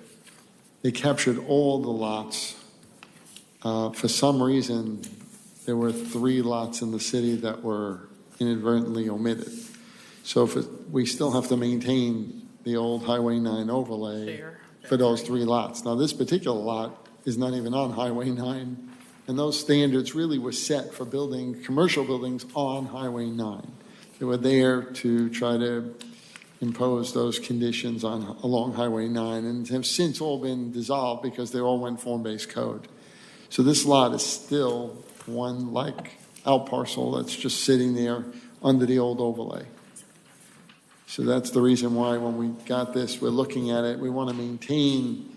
they captured all the lots. For some reason, there were 3 lots in the city that were inadvertently omitted. So we still have to maintain the old Highway 9 overlay for those 3 lots. Now, this particular lot is not even on Highway 9, and those standards really were set for building commercial buildings on Highway 9. They were there to try to impose those conditions along Highway 9, and have since all been dissolved because they all went form-based code. So this lot is still one like out parcel that's just sitting there under the old overlay. So that's the reason why when we got this, we're looking at it, we want to maintain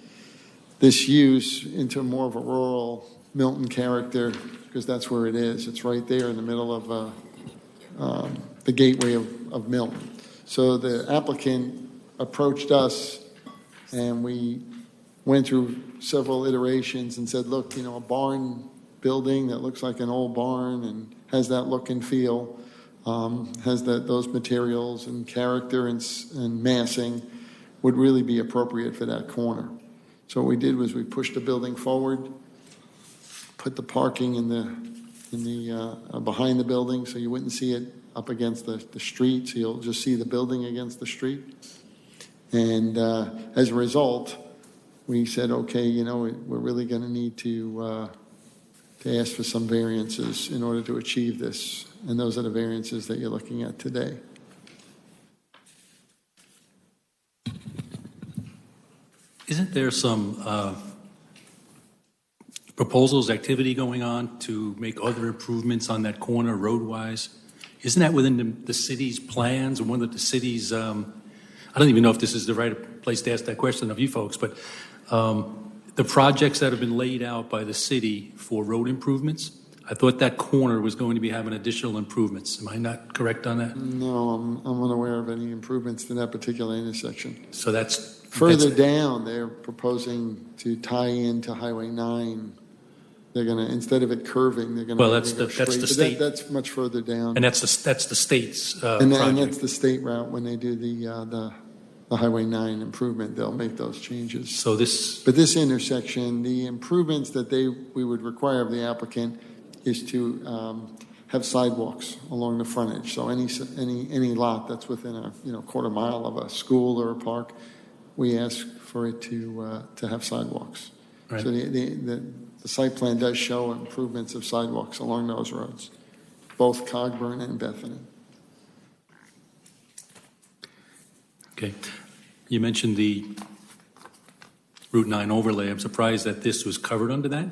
this use into more of a rural Milton character, because that's where it is. It's right there in the middle of the gateway of Milton. So the applicant approached us, and we went through several iterations and said, look, a barn building that looks like an old barn and has that look and feel, has those materials and character and massing would really be appropriate for that corner. So what we did was we pushed the building forward, put the parking in the behind the building so you wouldn't see it up against the street, so you'll just see the building against the street. And as a result, we said, okay, we're really going to need to ask for some variances in order to achieve this. And those are the variances that you're looking at today. Isn't there some proposals, activity going on to make other improvements on that corner road-wise? Isn't that within the city's plans, or one of the city's, I don't even know if this is the right place to ask that question of you folks, but the projects that have been laid out by the city for road improvements, I thought that corner was going to be having additional improvements. Am I not correct on that? No, I'm unaware of any improvements to that particular intersection. So that's... Further down, they're proposing to tie into Highway 9. They're going to, instead of it curving, they're going to... Well, that's the state. That's much further down. And that's the state's And project. that's the state route. When they do the Highway 9 improvement, they'll make those changes. So this... But this intersection, the improvements that we would require of the applicant is to have sidewalks along the frontage. So any lot that's within a quarter mile of a school or a park, we ask for it to have sidewalks. Right. So the site plan does show improvements of sidewalks along those roads, both Cogburn and Bethany. Okay. You mentioned the Route 9 overlay. I'm surprised that this was covered under that,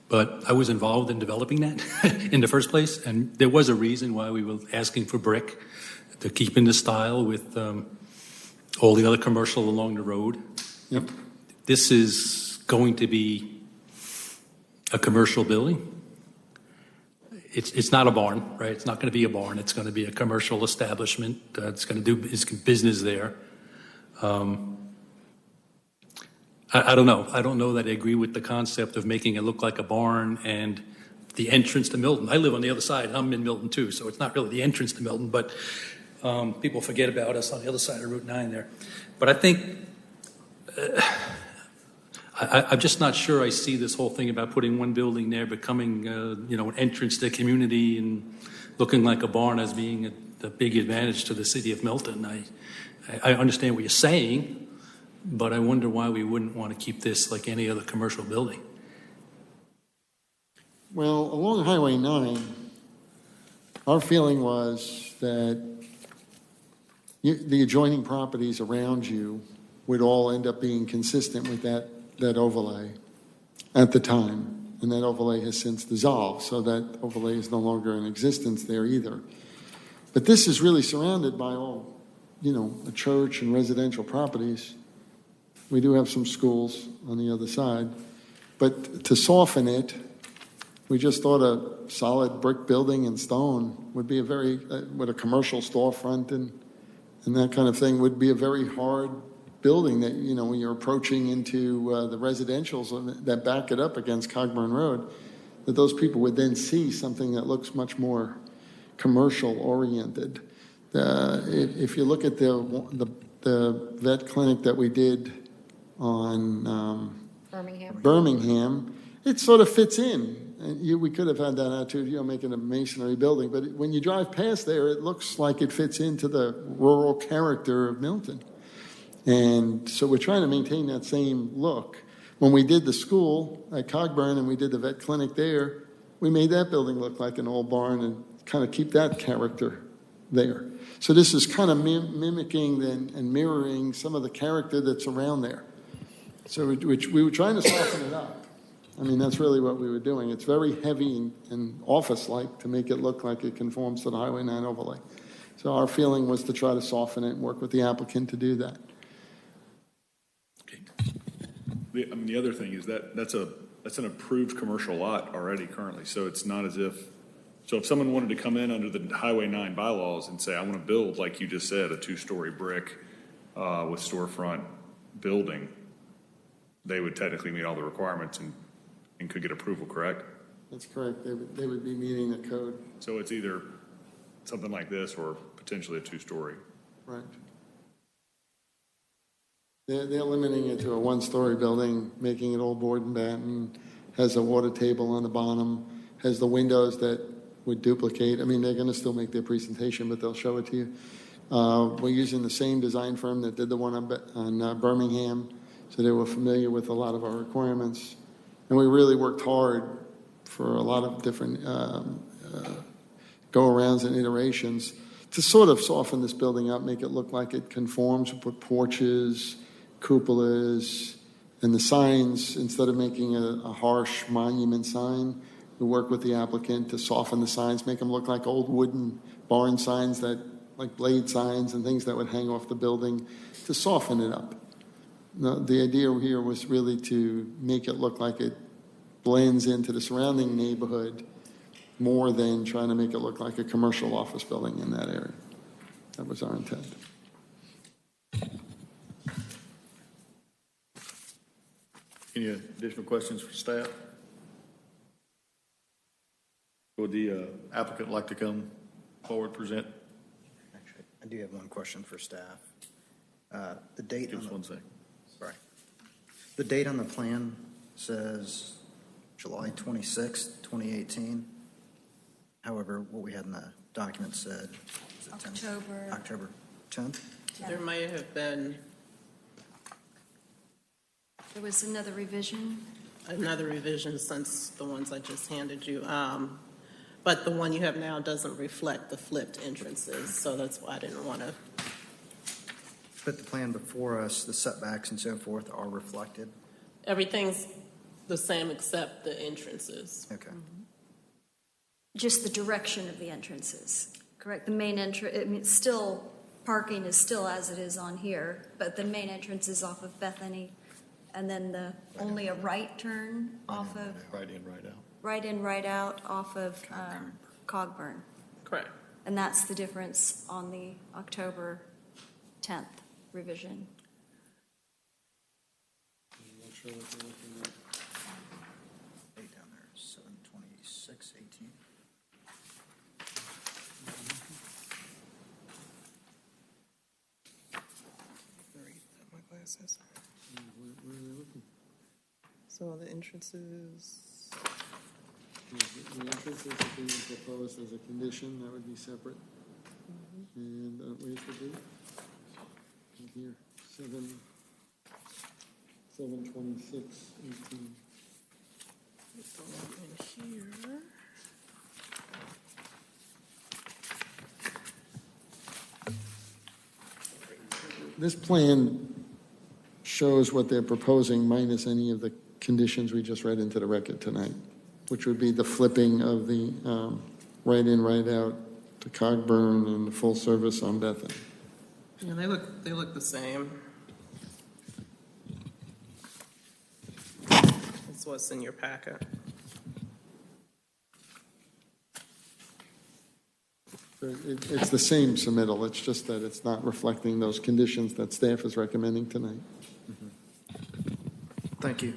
but I was involved in developing that in the first place, and there was a reason why we were asking for brick to keep in the style with all the other commercial along the road. Yep. This is going to be a commercial building. It's not a barn, right? It's not going to be a barn. It's going to be a commercial establishment. It's going to do its business there. I don't know. I don't know that I agree with the concept of making it look like a barn and the entrance to Milton. I live on the other side. I'm in Milton too, so it's not really the entrance to Milton, but people forget about us on the other side of Route 9 there. But I think I'm just not sure I see this whole thing about putting one building there becoming, an entrance to the community and looking like a barn as being a big advantage to the city of Milton. I understand what you're saying, but I wonder why we wouldn't want to keep this like any other commercial building. Well, along Highway 9, our feeling was that the adjoining properties around you would all end up being consistent with that overlay at the time. And that overlay has since dissolved, so that overlay is no longer in existence there either. But this is really surrounded by all, a church and residential properties. We do have some schools on the other side. But to soften it, we just thought a solid brick building and stone would be with a commercial storefront and that kind of thing, would be a very hard building that, when you're approaching into the residentials that back it up against Cogburn Road, that those people would then see something that looks much more commercial oriented. If you look at the vet clinic that we did on Birmingham, it sort of fits in. And we could have had that attitude, making a masonry building, but when you drive past there, it looks like it fits into the rural character of Milton. And so we're trying to maintain that same look. When we did the school at Cogburn and we did the vet clinic there, we made that building look like an old barn and kind of keep that character there. So this is kind of mimicking and mirroring some of the character that's around there. So we were trying to soften it up. I mean, that's really what we were doing. It's very heavy and office-like to make it look like it conforms to the Highway 9 overlay. So our feeling was to try to soften it and work with the applicant to do that. The other thing is that's an approved commercial lot already currently, so it's not as if someone wanted to come in under the Highway 9 bylaws and say, I want to build, like you just said, a 2-story brick with storefront building, they would technically meet all the requirements and could get approval, correct? That's correct. They would be meeting the code. So it's either something like this or potentially a 2-story. Right. They're limiting it to a 1-story building, making it all board and batten, has a water table on the bottom, has the windows that would duplicate. I mean, they're going to still make their presentation, but they'll show it to you. We're using the same design firm that did the one on Birmingham, so they were familiar with a lot of our requirements. And we really worked hard for a lot of different go-arounds and iterations to sort of soften this building up, make it look like it conforms. We put porches, cupolas, and the signs, instead of making a harsh monument sign, we work with the applicant to soften the signs, make them look like old wooden barn signs, like blade signs and things that would hang off the building, to soften it up. Now, the idea here was really to make it look like it blends into the surrounding neighborhood more than trying to make it look like a commercial office building in that area. That was our intent. Any additional questions for staff? Would the applicant like to come forward, present? Actually, I do have one question for staff. The date Give on us the, 1 second. sorry. The date on the plan says July 26, 2018. However, what we had in the document said is it 10th? October 10th? There may have been There was another revision. since the ones I just handed you. But the one you have now doesn't reflect the flipped entrances, so that's why I didn't want to. But the plan before us, the setbacks and so forth are reflected? Everything's the same except the entrances. Okay. Just the direction of the entrances, correct? The main entrance, I mean, still, parking is still as it is on here, but the main entrance is off of Bethany, and then only a right turn off of, Right in, right out. right in, right out off of Cogburn. Correct. And that's the difference on the October 10th revision. I'm not sure what they're looking at. Date down there, 7/26/18. My glasses. Where are they looking? So the entrances. The entrances are being proposed as a condition, that would be separate. And where's the date? In here, 7/26/18. The one in here. this plan shows what they're proposing minus any of the conditions we just read into the record tonight, which would be the flipping of the right in, right out to Cogburn and the full service on Bethany. Yeah, they look the same. That's what's in your packet. It's the same submittal, it's just that it's not reflecting those conditions that staff is recommending tonight. Thank you.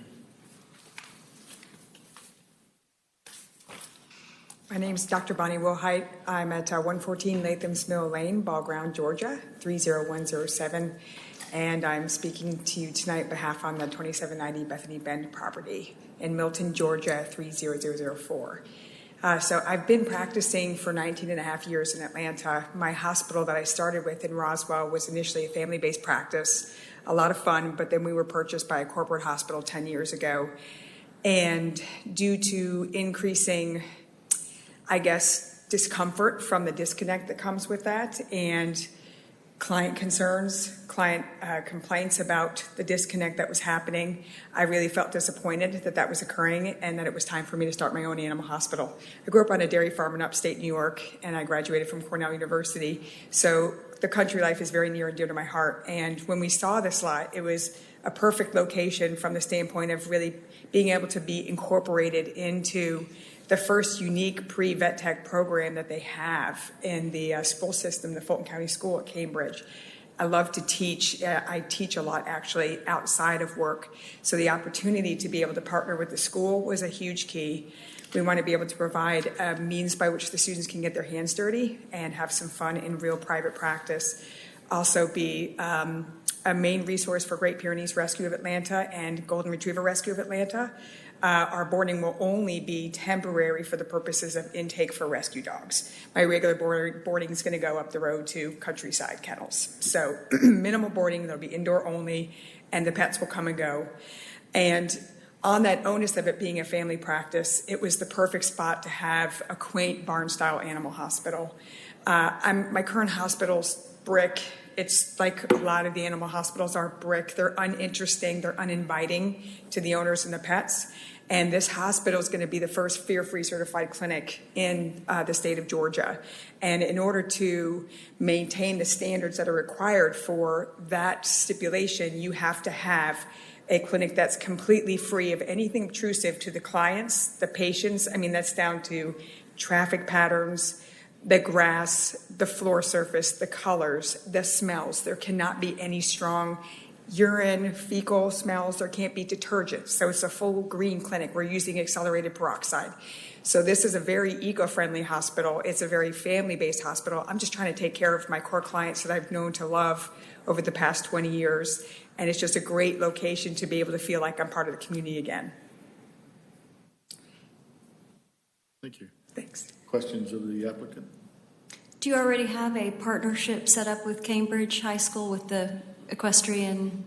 My name is Dr. Bonnie Wilhite. I'm at 114 Latham's Mill Lane, Ball Ground, Georgia, 30107. And I'm speaking to you tonight on behalf on the 2790 Bethany Bend property in Milton, Georgia, 30004. So I've been practicing for 19 and a half years in Atlanta. My hospital that I started with in Roswell was initially a family-based practice, a lot of fun, but then we were purchased by a corporate hospital 10 years ago. And due to increasing, I guess, discomfort from the disconnect that comes with that and client concerns, client complaints about the disconnect that was happening, I really felt disappointed that that was occurring and that it was time for me to start my own animal hospital. I grew up on a dairy farm in upstate New York, and I graduated from Cornell University. So the country life is very near and dear to my heart. And when we saw this lot, it was a perfect location from the standpoint of really being able to be incorporated into the first unique pre-vet tech program that they have in the school system, the Fulton County School at Cambridge. I love to teach. I teach a lot, actually, outside of work. So the opportunity to be able to partner with the school was a huge key. We want to be able to provide a means by which the students can get their hands dirty and have some fun in real private practice. Also be a main resource for Great Pyrenees Rescue of Atlanta and Golden Retriever Rescue of Atlanta. Our boarding will only be temporary for the purposes of intake for rescue dogs. My regular boarding is going to go up the road to Countryside Kennels. So minimal boarding, there'll be indoor only, and the pets will come and go. And on that onus of it being a family practice, it was the perfect spot to have a quaint barn-style animal hospital. My current hospital's brick. It's like a lot of the animal hospitals are brick. They're uninteresting. They're uninviting to the owners and the pets. And this hospital is going to be the first fear-free certified clinic in the state of Georgia. And in order to maintain the standards that are required for that stipulation, you have to have a clinic that's completely free of anything obtrusive to the clients, the patients. I mean, that's down to traffic patterns, the grass, the floor surface, the colors, the smells. There cannot be any strong urine, fecal smells. There can't be detergents. So it's a full green clinic. We're using accelerated peroxide. So this is a very eco-friendly hospital. It's a very family-based hospital. I'm just trying to take care of my core clients that I've known to love over the past 20 years. And it's just a great location to be able to feel like I'm part of the community again. Thank you. Thanks. Questions of the applicant? Do you already have a partnership set up with Cambridge High School with the equestrian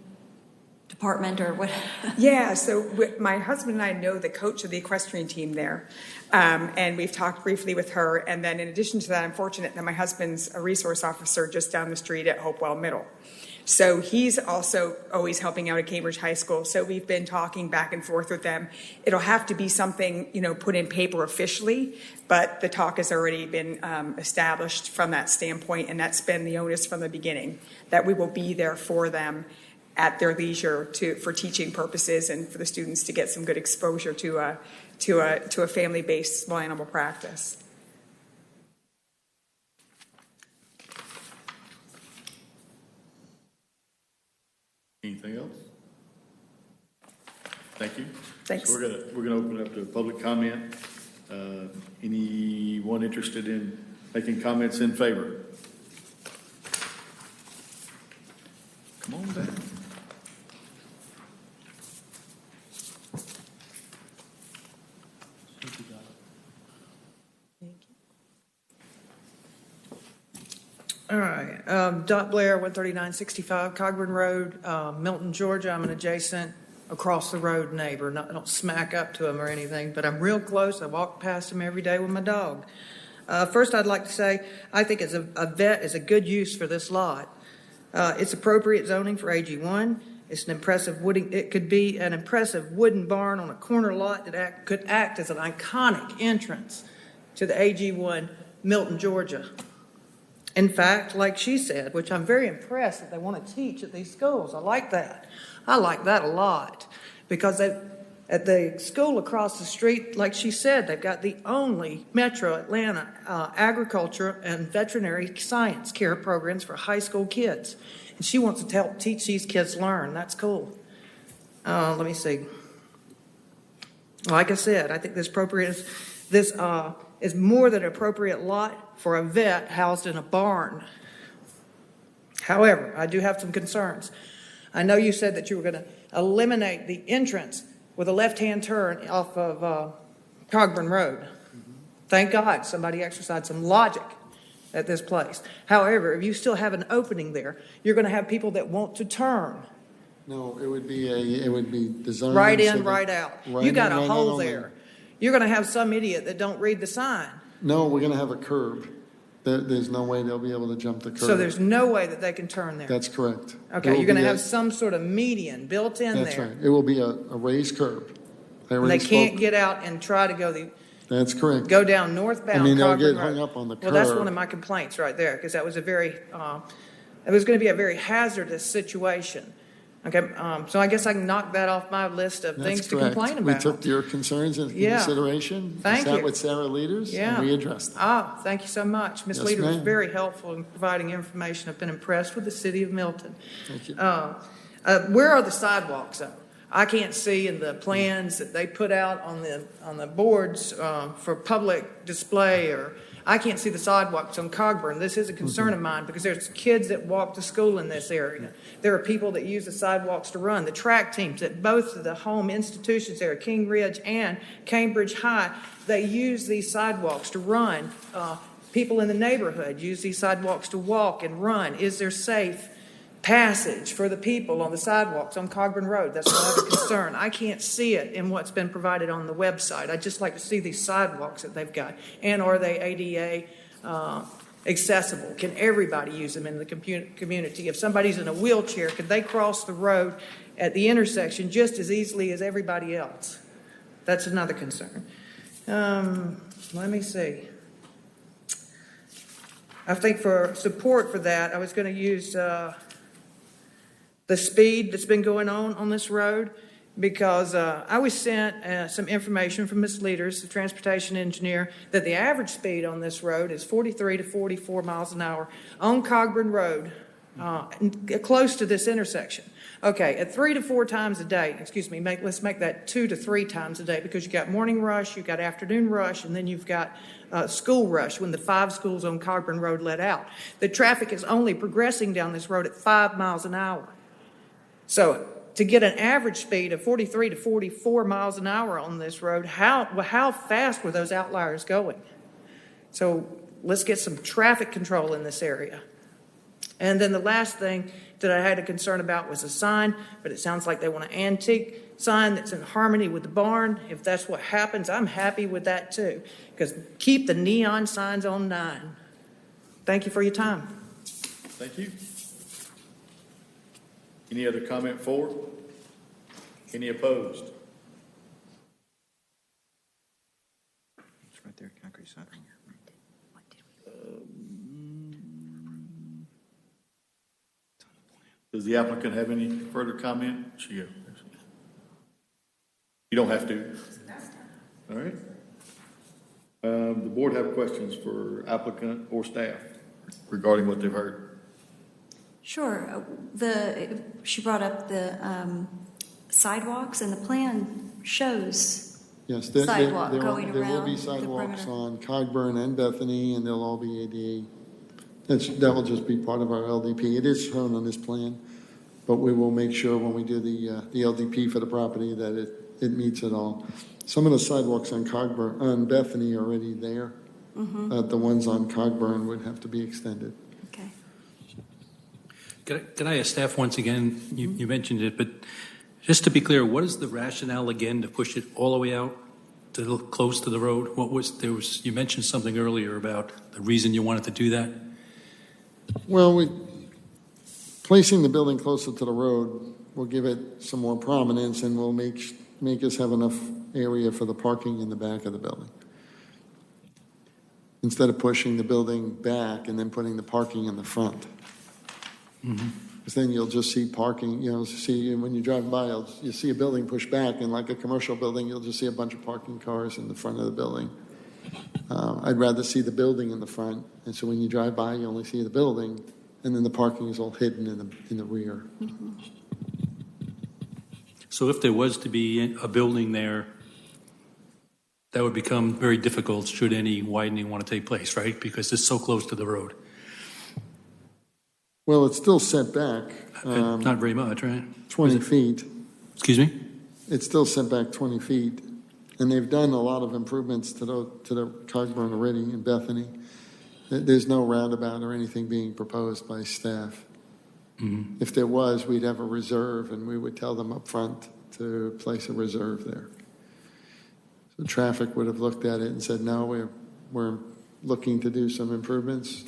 department or what? Yeah, so my husband and I know the coach of the equestrian team there, and we've talked briefly with her. And then in addition to that, I'm fortunate that my husband's a resource officer just down the street at Hopewell Middle. So he's also always helping out at Cambridge High School. So we've been talking back and forth with them. It'll have to be something, put in paper officially, but the talk has already been established from that standpoint, and that's been the onus from the beginning, that we will be there for them at their leisure for teaching purposes and for the students to get some good exposure to a family-based small animal practice. Anything else? Thank you. Thanks. So we're gonna open it up to public comment. Anyone interested in making comments in favor? Come on down. All right, Dot Blair, 13965 Cogburn Road, Milton, Georgia. I'm an adjacent, across the road neighbor. I don't smack up to them or anything, but I'm real close. I walk past them every day with my dog. First, I'd like to say I think a vet is a good use for this lot. It's appropriate zoning for AG1. It's an impressive wooden, it could be an impressive wooden barn on a corner lot that could act as an iconic entrance to the AG1 Milton, Georgia. In fact, like she said, which I'm very impressed that they want to teach at these schools. I like that. I like that a lot because at the school across the street, like she said, they've got the only Metro Atlanta agriculture and veterinary science care programs for high school kids. And she wants to help teach these kids learn. That's cool. Let me see. Like I said, I think this is more than an appropriate lot for a vet housed in a barn. However, I do have some concerns. I know you said that you were going to eliminate the entrance with a left-hand turn off of Cogburn Road. Thank God somebody exercised some logic at this place. However, if you still have an opening there, you're going to have people that want to turn. No, it would be designed. Right so in, that- right out. right You got in, a right out hole only. there. You're going to have some idiot that don't read the sign. No, we're going to have a curb. There's no way they'll be able to jump the curb. So there's no way that they can turn there. That's correct. Okay, There will you're going to be a- have some sort of median built in That's there. right. It will be a raised curb. I And they already can't spoke- get out and try to That's correct. go down northbound I mean, they'll Cogburn get hung Road. up on the Well, that's curb. one of my complaints right there, because that was it was going to be a very hazardous situation. Okay, so I guess I can knock that off my list of things That's to correct. complain We about. took your concerns into Yeah. consideration. Thank We sat you. with Sarah Leaders, Yeah. and we addressed them. Ah, thank you so much. Ms. Yes, Leader was ma'am. very helpful in providing information. I've been impressed with the city of Milton. Thank you. Where are the sidewalks, though? I can't see in the plans that they put out on the boards for public display, or I can't see the sidewalks on Cogburn. This is a concern of mine because there's kids that walk to school in this area. There are people that use the sidewalks to run. The track teams at both of the home institutions there, King Ridge and Cambridge High, they use these sidewalks to run. People in the neighborhood use these sidewalks to walk and run. Is there safe passage for the people on the sidewalks on Cogburn Road? That's another concern. I can't see it in what's been provided on the website. I'd just like to see these sidewalks that they've got. And are they ADA accessible? Can everybody use them in the community? If somebody's in a wheelchair, could they cross the road at the intersection just as easily as everybody else? That's another concern. Let me see. I think for support for that, I was going to use the speed that's been going on this road, because I was sent some information from Ms. Leaders, the transportation engineer, that the average speed on this road is 43 to 44 miles an hour on Cogburn Road, close to this intersection. Okay, at 3 to 4 times a day, let's make that 2 to 3 times a day, because you got morning rush, you got afternoon rush, and then you've got school rush when the 5 schools on Cogburn Road let out. The traffic is only progressing down this road at 5 miles an hour. So to get an average speed of 43 to 44 miles an hour on this road, how fast were those outliers going? So let's get some traffic control in this area. And then the last thing that I had a concern about was a sign, but it sounds like they want an antique sign that's in harmony with the barn. If that's what happens, I'm happy with that too, because keep the neon signs on 9. Thank you for your time. Thank you. Any other comment for? Any opposed? It's right there, concrete sidewalk. Does the applicant have any further comment? She go. You don't have to. All right. The board have questions for applicant or staff regarding what they've heard. Sure. She brought up the sidewalks, and the plan shows Yes, sidewalk there going will around be the sidewalks perimeter. on Cogburn and Bethany, and they'll all be ADA. That will just be part of our LDP. It is shown on this plan, but we will make sure when we do the LDP for the property that it meets it all. Some of the sidewalks on Bethany are already there. The ones on Cogburn would have to be extended. Okay. Can I ask staff once again, you mentioned it, but just to be clear, what is the rationale again to push it all the way out to close to the road? You mentioned something earlier about the reason you wanted to do that? Well, placing the building closer to the road will give it some more prominence and will make us have enough area for the parking in the back of the building. Instead of pushing the building back and then putting the parking in the front. Because then you'll just see parking, see when you drive by, you see a building pushed back, and like a commercial building, you'll just see a bunch of parking cars in the front of the building. I'd rather see the building in the front, and so when you drive by, you only see the building, and then the parking is all hidden in the rear. So if there was to be a building there, that would become very difficult should any widening want to take place, right? Because it's so close to the road. Well, it's still set back. Not very much, right? 20 feet. Excuse me? It's still set back 20 feet. And they've done a lot of improvements to the Cogburn already in Bethany. There's no roundabout or anything being proposed by staff. If there was, we'd have a reserve, and we would tell them up front to place a reserve there. So traffic would have looked at it and said, no, we're looking to do some improvements.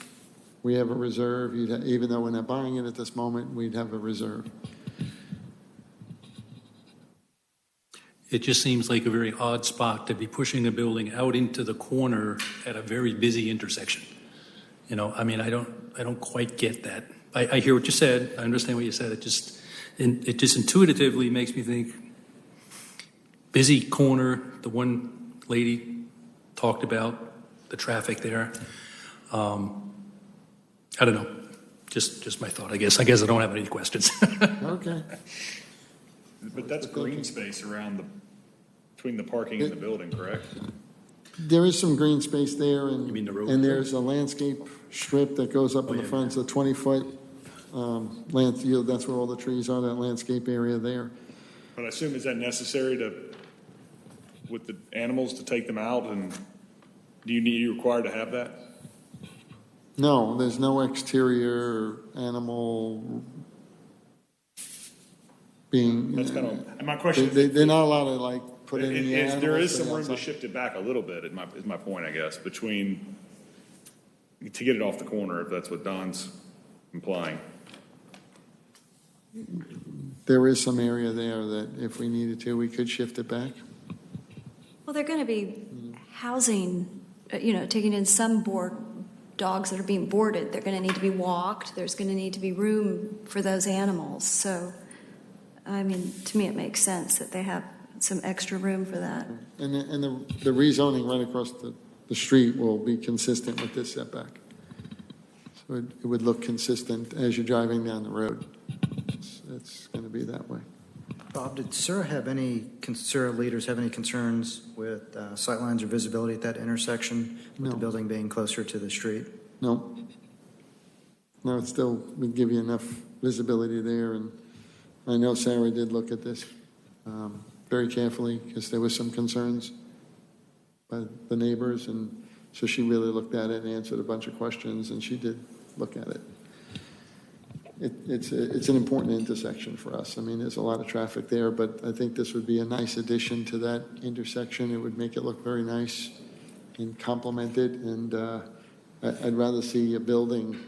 We have a reserve. Even though we're not buying it at this moment, we'd have a reserve. It just seems like a very odd spot to be pushing a building out into the corner at a very busy intersection. I mean, I don't quite get that. I hear what you said. I understand what you said. It just intuitively makes me think busy corner. The one lady talked about the traffic there. I don't know. Just my thought, I guess. I don't have any questions. Okay. But that's green space between the parking and the building, correct? There is some green space there, and, You mean the road? and there's a landscape strip that goes up in the front. It's a 20-foot that's where all the trees are, that landscape area there. But I assume, is that necessary with the animals to take them out, and you required to have that? No, there's no exterior animal being. That's kind of, and my question they're not allowed to put any animals. There is some room to shift it back a little bit, is my point, I guess, to get it off the corner, if that's what Don's implying. There is some area there that if we needed to, we could shift it back. Well, they're going to be housing, taking in some dogs that are being boarded. They're going to need to be walked. There's going to need to be room for those animals. So, I mean, to me, it makes sense that they have some extra room for that. And the rezoning right across the street will be consistent with this setback. So it would look consistent as you're driving down the road. It's going to be that way. Bob, did SERA leaders have any concerns with sightlines or visibility at that intersection with the building being closer to the street? No. No, it still would give you enough visibility there. And I know Sarah did look at this very carefully because there was some concerns by the neighbors. And so she really looked at it and answered a bunch of questions, and she did look at it. It's an important intersection for us. I mean, there's a lot of traffic there, but I think this would be a nice addition to that intersection. It would make it look very nice and complement it. And I'd rather see a building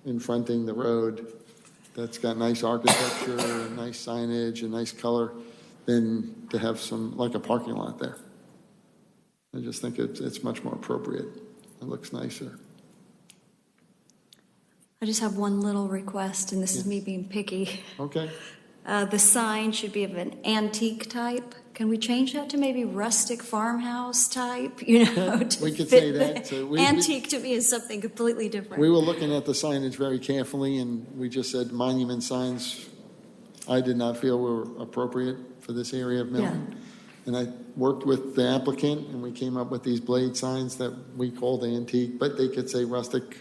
in fronting the road that's got nice architecture, nice signage, and nice color than to have like a parking lot there. I just think it's much more appropriate. It looks nicer. I just have one little request, and this is me being picky. Okay. The sign should be of an antique type. Can we change that to maybe rustic farmhouse type? We could say that. So antique to me is something completely different. We were looking at the signage very carefully, and we just said monument signs I did not feel were appropriate for this area of Milton. Yeah. And I worked with the applicant, and we came up with these blade signs that we called antique, but they could say rustic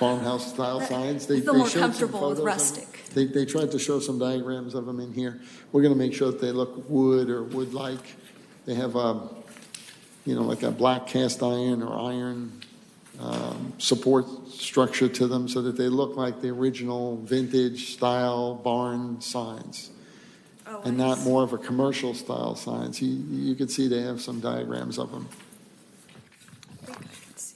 farmhouse style signs. I feel more comfortable with rustic. They tried to show some diagrams of them in here. We're going to make sure that they look wood or wood-like. They have like a black cast iron or iron support structure to them so that they look like the original vintage style barn signs. And not more of a commercial style signs. You can see they have some diagrams of them. I think I can see.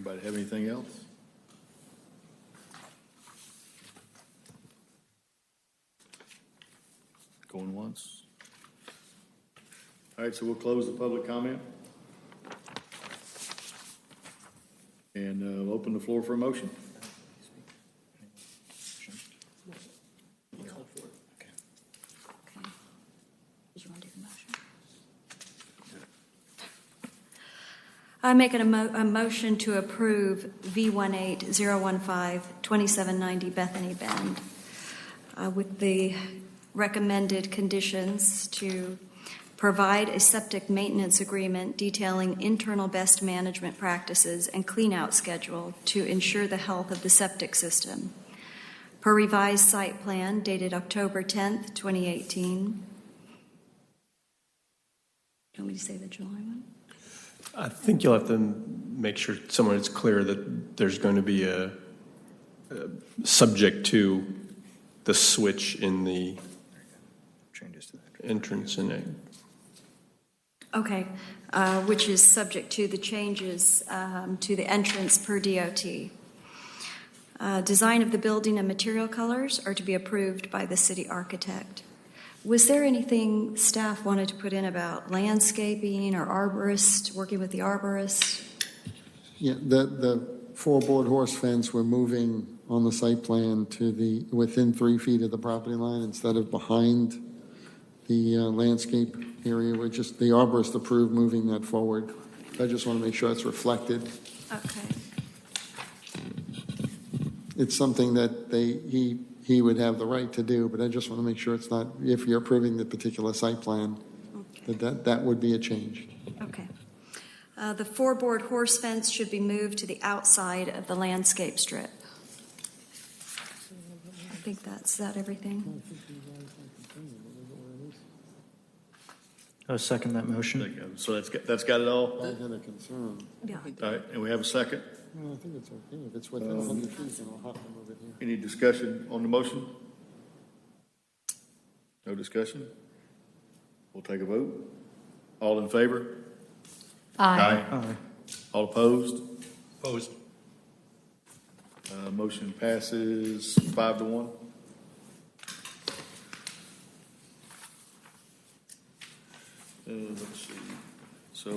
Anybody have anything else? Going once. All right, so we'll close the public comment. And we'll open the floor for a motion. I make a motion to approve V18015-2790 Bethany Bend with the recommended conditions to provide a septic maintenance agreement detailing internal best management practices and cleanout schedule to ensure the health of the septic system. Per revised site plan dated October 10th, 2018. Do you want me to say the July one? I think you'll have to make sure someone is clear that there's going to be a subject to the switch in the entrance and exit. Okay, which is subject to the changes to the entrance per DOT. Design of the building and material colors are to be approved by the city architect. Was there anything staff wanted to put in about landscaping or arborist, working with the arborist? Yeah, the four-board horse fence, we're moving on the site plan to within 3 feet of the property line instead of behind the landscape area. We're just, the arborist approved moving that forward. I just want to make sure it's reflected. Okay. It's something that he would have the right to do, but I just want to make sure it's not, if you're approving the particular site plan, that would be a change. Okay. The four-board horse fence should be moved to the outside of the landscape strip. I think that's everything. I'll second that motion. So that's got it all? I had a concern. Yeah. All right, and we have a second. No, I think it's okay. If it's within 100 feet, then I'll have to move it here. Any discussion on the motion? No discussion? We'll take a vote. All in favor? Aye. All opposed? Opposed. Motion passes 5-1. Let's see.